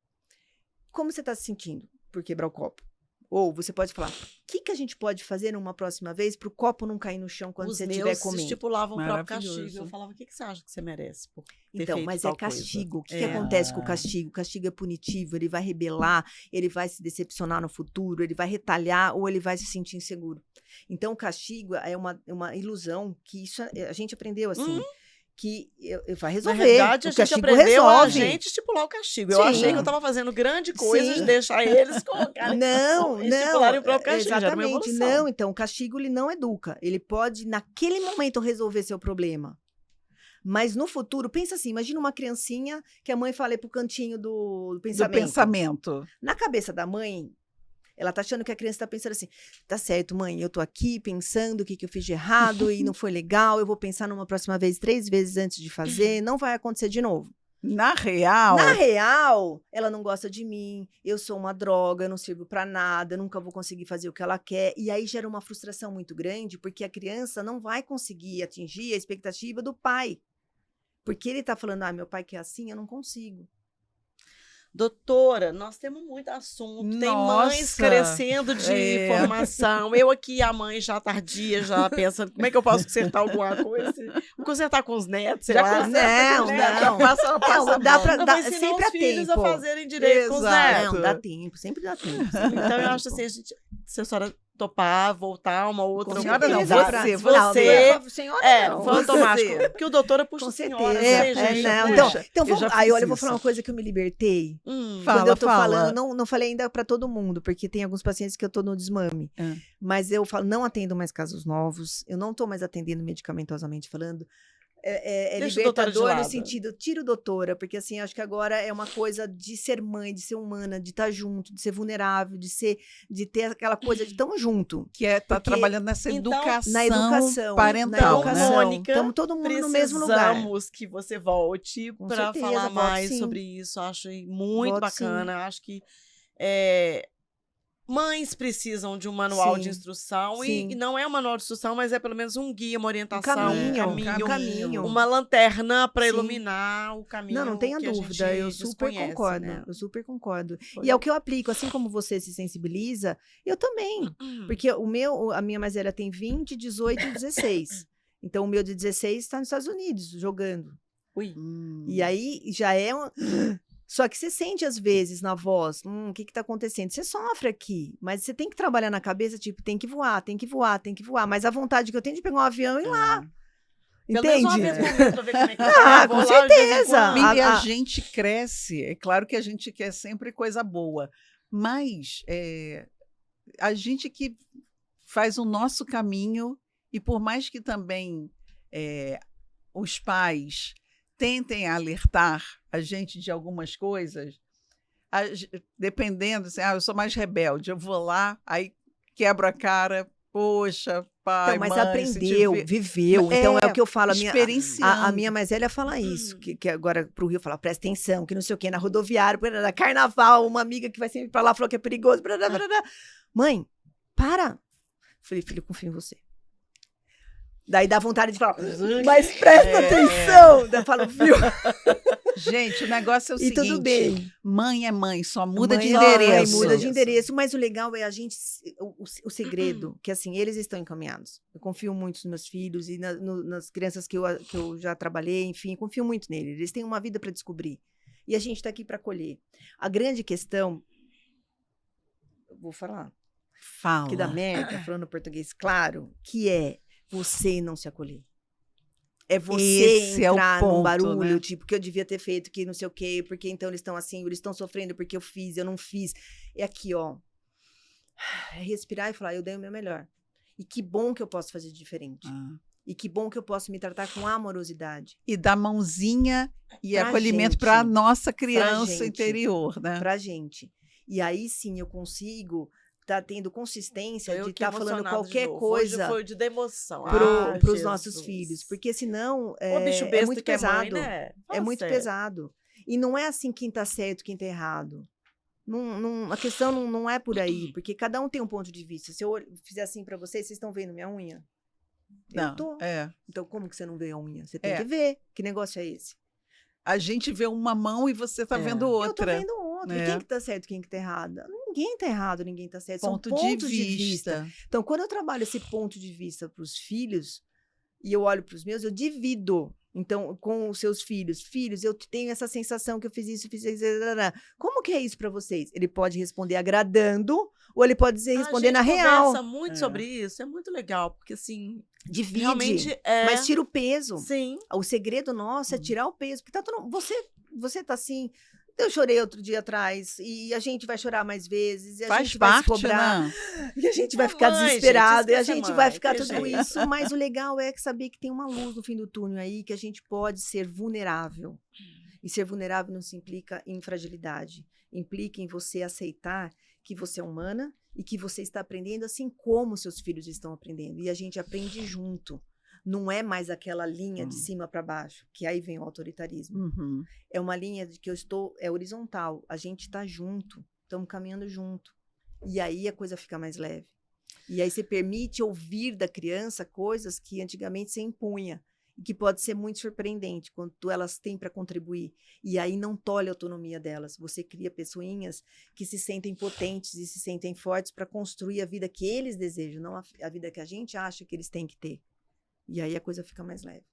Speaker 3: Como você está se sentindo por quebrar o copo? Ou você pode falar, o que a gente pode fazer numa próxima vez para o copo não cair no chão quando
Speaker 1: Os
Speaker 3: você
Speaker 1: meus
Speaker 3: estiver comendo?
Speaker 1: estipulavam o próprio
Speaker 2: Maravilhoso.
Speaker 1: castigo. Eu falava, o que você acha que você merece por ter
Speaker 3: Então,
Speaker 1: feito
Speaker 3: mas
Speaker 1: tal
Speaker 3: é castigo. O que
Speaker 1: coisa?
Speaker 3: acontece com o castigo? O castigo é punitivo, ele vai rebelar, ele vai se decepcionar no futuro, ele vai retalhar ou ele vai se sentir inseguro. Então, o castigo é uma ilusão que isso a gente aprendeu assim. Que vai
Speaker 1: Na
Speaker 3: resolver.
Speaker 1: realidade,
Speaker 3: O
Speaker 1: a gente
Speaker 3: castigo
Speaker 1: aprendeu a
Speaker 3: resolve.
Speaker 1: gente estipular o castigo. Eu
Speaker 3: Sim.
Speaker 1: achei que eu estava fazendo grande coisa
Speaker 3: Sim.
Speaker 1: de deixar eles colocarem.
Speaker 3: Não,
Speaker 1: estipularem o próprio castigo. Já era uma
Speaker 3: exatamente.
Speaker 1: evolução.
Speaker 3: Não, então, o castigo ele não educa. Ele pode, naquele momento, resolver seu problema. Mas no futuro, pensa assim, imagina uma criancinha que a mãe fala pro cantinho do
Speaker 2: Do
Speaker 3: pensamento.
Speaker 2: pensamento.
Speaker 3: Na cabeça da mãe, ela tá achando que a criança tá pensando assim, tá certo, mãe, eu tô aqui pensando o que eu fiz de errado e não foi legal, eu vou pensar numa próxima vez 3 vezes antes de fazer, não vai acontecer de novo.
Speaker 2: Na real.
Speaker 3: Na real, ela não gosta de mim, eu sou uma droga, eu não sirvo pra nada, eu nunca vou conseguir fazer o que ela quer. E aí gera uma frustração muito grande, porque a criança não vai conseguir atingir a expectativa do pai. Porque ele tá falando, meu pai quer assim, eu não consigo.
Speaker 1: Doutora, nós temos muito assunto. Tem mães
Speaker 2: Nossa.
Speaker 1: crescendo de formação. Eu aqui, a mãe já tardia, já pensando como é que eu posso consertar alguma coisa. Vou consertar com os netos, sei lá.
Speaker 3: conserta com os netos.
Speaker 2: Não. Passa
Speaker 3: Não, dá pra
Speaker 1: Eu vou
Speaker 3: dar,
Speaker 1: ensinar
Speaker 3: sempre
Speaker 1: os
Speaker 3: há
Speaker 1: filhos
Speaker 3: tempo.
Speaker 1: a fazerem direito com os
Speaker 2: Exato.
Speaker 1: netos.
Speaker 3: Não, dá tempo, sempre dá tempo.
Speaker 1: Então, eu acho assim, se a senhora topar, voltar uma outra
Speaker 3: Com
Speaker 2: senhora não,
Speaker 3: certeza.
Speaker 2: você.
Speaker 3: Senhora não.
Speaker 1: foi automático.
Speaker 2: Você.
Speaker 1: Porque o doutora puxa
Speaker 3: Com
Speaker 1: a senhora.
Speaker 3: certeza.
Speaker 1: não tem jeito,
Speaker 3: Não,
Speaker 1: puxa.
Speaker 3: então
Speaker 2: Eu
Speaker 3: vamos,
Speaker 2: já
Speaker 3: aí,
Speaker 2: fiz
Speaker 3: olha, eu vou falar
Speaker 2: isso.
Speaker 3: uma coisa que eu me libertei.
Speaker 2: Fala,
Speaker 3: Quando eu tô
Speaker 2: fala.
Speaker 3: falando, não falei ainda pra todo mundo, porque tem alguns pacientes que eu tô no desmame. Mas eu falo, não atendo mais casos novos, eu não tô mais atendendo medicamentosamente falando. É
Speaker 1: Deixa o doutora de
Speaker 3: libertador no
Speaker 1: lado.
Speaker 3: sentido, tira o doutora, porque assim, acho que agora é uma coisa de ser mãe, de ser humana, de estar junto, de ser vulnerável, de ter aquela coisa de tão junto.
Speaker 2: Que é tá
Speaker 3: Porque-
Speaker 2: trabalhando nessa
Speaker 1: Então,
Speaker 2: educação,
Speaker 3: Na educação,
Speaker 2: parental,
Speaker 3: na
Speaker 2: né?
Speaker 3: educação.
Speaker 1: Mônica,
Speaker 3: Estamos todo mundo no mesmo lugar.
Speaker 1: Precisamos que você volte
Speaker 3: Com
Speaker 1: para
Speaker 3: certeza,
Speaker 1: falar
Speaker 3: volto
Speaker 1: mais
Speaker 3: sim.
Speaker 1: sobre isso. Acho muito
Speaker 3: Volto
Speaker 1: bacana.
Speaker 3: sim.
Speaker 1: Acho que mães precisam de um manual de
Speaker 3: Sim,
Speaker 1: instrução
Speaker 3: sim.
Speaker 1: e não é um manual de instrução, mas é pelo menos um guia, uma
Speaker 3: Um
Speaker 1: orientação,
Speaker 3: caminho.
Speaker 1: uma lanterna para
Speaker 3: Sim.
Speaker 1: iluminar o caminho
Speaker 3: Não tenha
Speaker 1: que a
Speaker 3: dúvida, eu
Speaker 1: gente
Speaker 3: super
Speaker 1: desconhece,
Speaker 3: concordo,
Speaker 1: né?
Speaker 3: eu super concordo.
Speaker 1: Foi.
Speaker 3: E é o que eu aplico, assim como você se sensibiliza, eu também. Porque a minha mais velha tem 20, 18 e 16. Então o meu de 16 está nos Estados Unidos, jogando.
Speaker 1: Ui.
Speaker 3: E aí já é uma... Só que você sente às vezes na voz, o que está acontecendo? Você sofre aqui, mas você tem que trabalhar na cabeça, tipo, tem que voar, tem que voar, tem que voar. Mas a vontade que eu tenho de pegar um avião e ir lá.
Speaker 1: Pelo menos uma
Speaker 3: Entende?
Speaker 1: vez por mês pra ver como é que
Speaker 3: Ah,
Speaker 1: tá. Eu vou
Speaker 3: com
Speaker 1: lá de vez em
Speaker 3: certeza.
Speaker 1: quando.
Speaker 2: E a gente cresce, é claro que a gente quer sempre coisa boa, mas a gente que faz o nosso caminho, e por mais que também os pais tentem alertar a gente de algumas coisas, dependendo, assim, eu sou mais rebelde, eu vou lá, aí quebro a cara, poxa, pai,
Speaker 3: Então, mas
Speaker 2: mãe,
Speaker 3: aprendeu, viveu. Então, é o que eu falo. A minha mais velha fala isso, que agora pro Rio fala, presta atenção, que não sei o quê, na rodoviária, carnaval, uma amiga que vai sempre pra lá falou que é perigoso. Mãe, para. Falei, filho, confio em você. Daí dá vontade de falar, mas presta atenção. Daí eu falo, viu?
Speaker 2: Gente, o negócio é o
Speaker 3: E
Speaker 2: seguinte,
Speaker 3: tudo bem.
Speaker 2: mãe é mãe, só muda
Speaker 3: Mãe
Speaker 2: de
Speaker 3: é mãe,
Speaker 2: endereço.
Speaker 3: muda de endereço, mas o legal é a gente, o segredo, que assim, eles estão encaminhados. Eu confio muito nos meus filhos e nas crianças que eu já trabalhei, enfim, confio muito neles. Eles têm uma vida para descobrir. E a gente está aqui para acolher. A grande questão, eu vou falar,
Speaker 2: Fala.
Speaker 3: que dá merda, falando português claro, que é você não se acolher. É você
Speaker 2: Esse
Speaker 3: entrar
Speaker 2: é o ponto,
Speaker 3: num barulho,
Speaker 2: né?
Speaker 3: tipo, que eu devia ter feito, que não sei o quê, porque então eles estão assim, eles estão sofrendo porque eu fiz, eu não fiz. É aqui, ó. É respirar e falar, eu dei o meu melhor. E que bom que eu posso fazer diferente. E que bom que eu posso me tratar com amorosidade.
Speaker 2: E dar mãozinha e
Speaker 3: Pra
Speaker 2: acolhimento
Speaker 3: gente.
Speaker 2: para a nossa criança
Speaker 3: gente.
Speaker 2: interior, né?
Speaker 3: Pra gente. E aí sim eu consigo estar tendo consistência
Speaker 1: Eu
Speaker 3: de
Speaker 1: que
Speaker 3: estar falando
Speaker 1: emocionada de
Speaker 3: qualquer
Speaker 1: novo.
Speaker 3: coisa.
Speaker 1: Hoje foi de emoção.
Speaker 3: Pros nossos filhos, porque senão
Speaker 1: O bicho
Speaker 3: é
Speaker 1: besta
Speaker 3: muito
Speaker 1: que é mãe,
Speaker 3: pesado.
Speaker 1: né?
Speaker 3: É
Speaker 1: Fala
Speaker 3: muito
Speaker 1: sério.
Speaker 3: pesado. E não é assim quem tá certo, quem tá errado. A questão não é por aí, porque cada um tem um ponto de vista. Se eu fizer assim pra vocês estão vendo minha unha?
Speaker 2: Não,
Speaker 3: Eu tô. Então como que você não vê a unha? Você tem que ver. Que negócio é esse?
Speaker 2: A gente vê uma mão e você tá vendo
Speaker 3: Eu tô
Speaker 2: outra.
Speaker 3: vendo outra.
Speaker 2: né?
Speaker 3: E quem que tá certo, quem que tá errado? Ninguém tá errado, ninguém tá certo. São
Speaker 2: Ponto
Speaker 3: pontos
Speaker 2: de vista.
Speaker 3: Então, quando eu trabalho esse ponto de vista para os filhos, e eu olho para os meus, eu divido. Então, com os seus filhos. Filhos, eu tenho essa sensação que eu fiz isso, fiz isso. Como que é isso para vocês? Ele pode responder agradando, ou ele pode responder na real.
Speaker 1: A gente conversa muito sobre isso, é muito legal, porque assim,
Speaker 3: Divide.
Speaker 1: realmente
Speaker 3: Mas tira o peso.
Speaker 1: Sim.
Speaker 3: O segredo nosso é tirar o peso. Porque você tá assim... Eu chorei outro dia atrás, e a gente vai chorar mais vezes, e a
Speaker 2: Faz
Speaker 3: gente vai se
Speaker 2: parte,
Speaker 3: cobrar,
Speaker 2: né?
Speaker 3: e a gente vai
Speaker 1: É
Speaker 3: ficar
Speaker 1: mãe,
Speaker 3: desesperado,
Speaker 1: gente,
Speaker 3: e a
Speaker 1: esquece a
Speaker 3: gente
Speaker 1: mãe,
Speaker 3: vai ficar
Speaker 1: tem
Speaker 3: tudo
Speaker 1: jeito.
Speaker 3: isso, mas o legal é saber que tem uma luz no fim do túnel aí, que a gente pode ser vulnerável. E ser vulnerável não se implica em fragilidade, implica em você aceitar que você é humana e que você está aprendendo assim como seus filhos estão aprendendo, e a gente aprende junto. Não é mais aquela linha de cima para baixo, que aí vem o autoritarismo.
Speaker 2: Uhum.
Speaker 3: É uma linha de que é horizontal. A gente está junto, estamos caminhando junto. E aí a coisa fica mais leve. E aí você permite ouvir da criança coisas que antigamente você impunha. E que pode ser muito surpreendente quando elas têm para contribuir. E aí não tolhe a autonomia delas. Você cria pessoinhas que se sentem potentes e se sentem fortes para construir a vida que eles desejam, não a vida que a gente acha que eles têm que ter. E aí a coisa fica mais leve.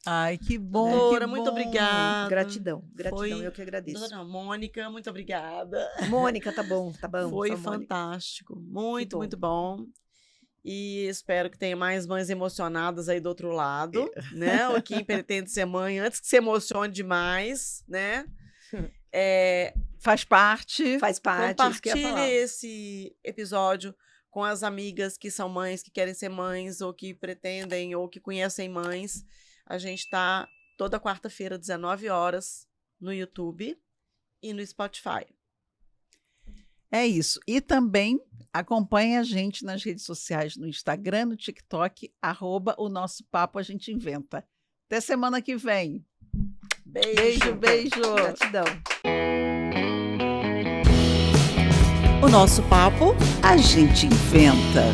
Speaker 2: Ai, que bom,
Speaker 1: Doutora,
Speaker 2: que
Speaker 1: muito
Speaker 2: bom.
Speaker 1: obrigada.
Speaker 3: Gratidão,
Speaker 1: Foi-
Speaker 3: eu que agradeço.
Speaker 1: Dona Mônica, muito obrigada.
Speaker 3: Mônica, tá bom.
Speaker 1: Foi
Speaker 3: só Mônica.
Speaker 1: fantástico. Muito,
Speaker 3: bom.
Speaker 1: muito bom. E espero que tenha mais mães emocionadas aí do outro lado, né? Ou quem pretende ser mãe, antes que se emocione demais, né?
Speaker 2: Faz parte.
Speaker 3: Faz parte, isso que eu ia
Speaker 1: Compartilhe
Speaker 3: falar.
Speaker 1: esse episódio com as amigas que são mães, que querem ser mães, ou que pretendem, ou que conhecem mães. A gente tá toda quarta-feira, 19 horas, no YouTube e no Spotify.
Speaker 2: É isso. E também acompanhe a gente nas redes sociais, no Instagram, no TikTok, @o nosso papo a gente inventa. Até semana que vem.
Speaker 1: Beijo.
Speaker 2: Beijo, beijo.
Speaker 3: Gratidão.
Speaker 1: O nosso papo
Speaker 2: A gente inventa.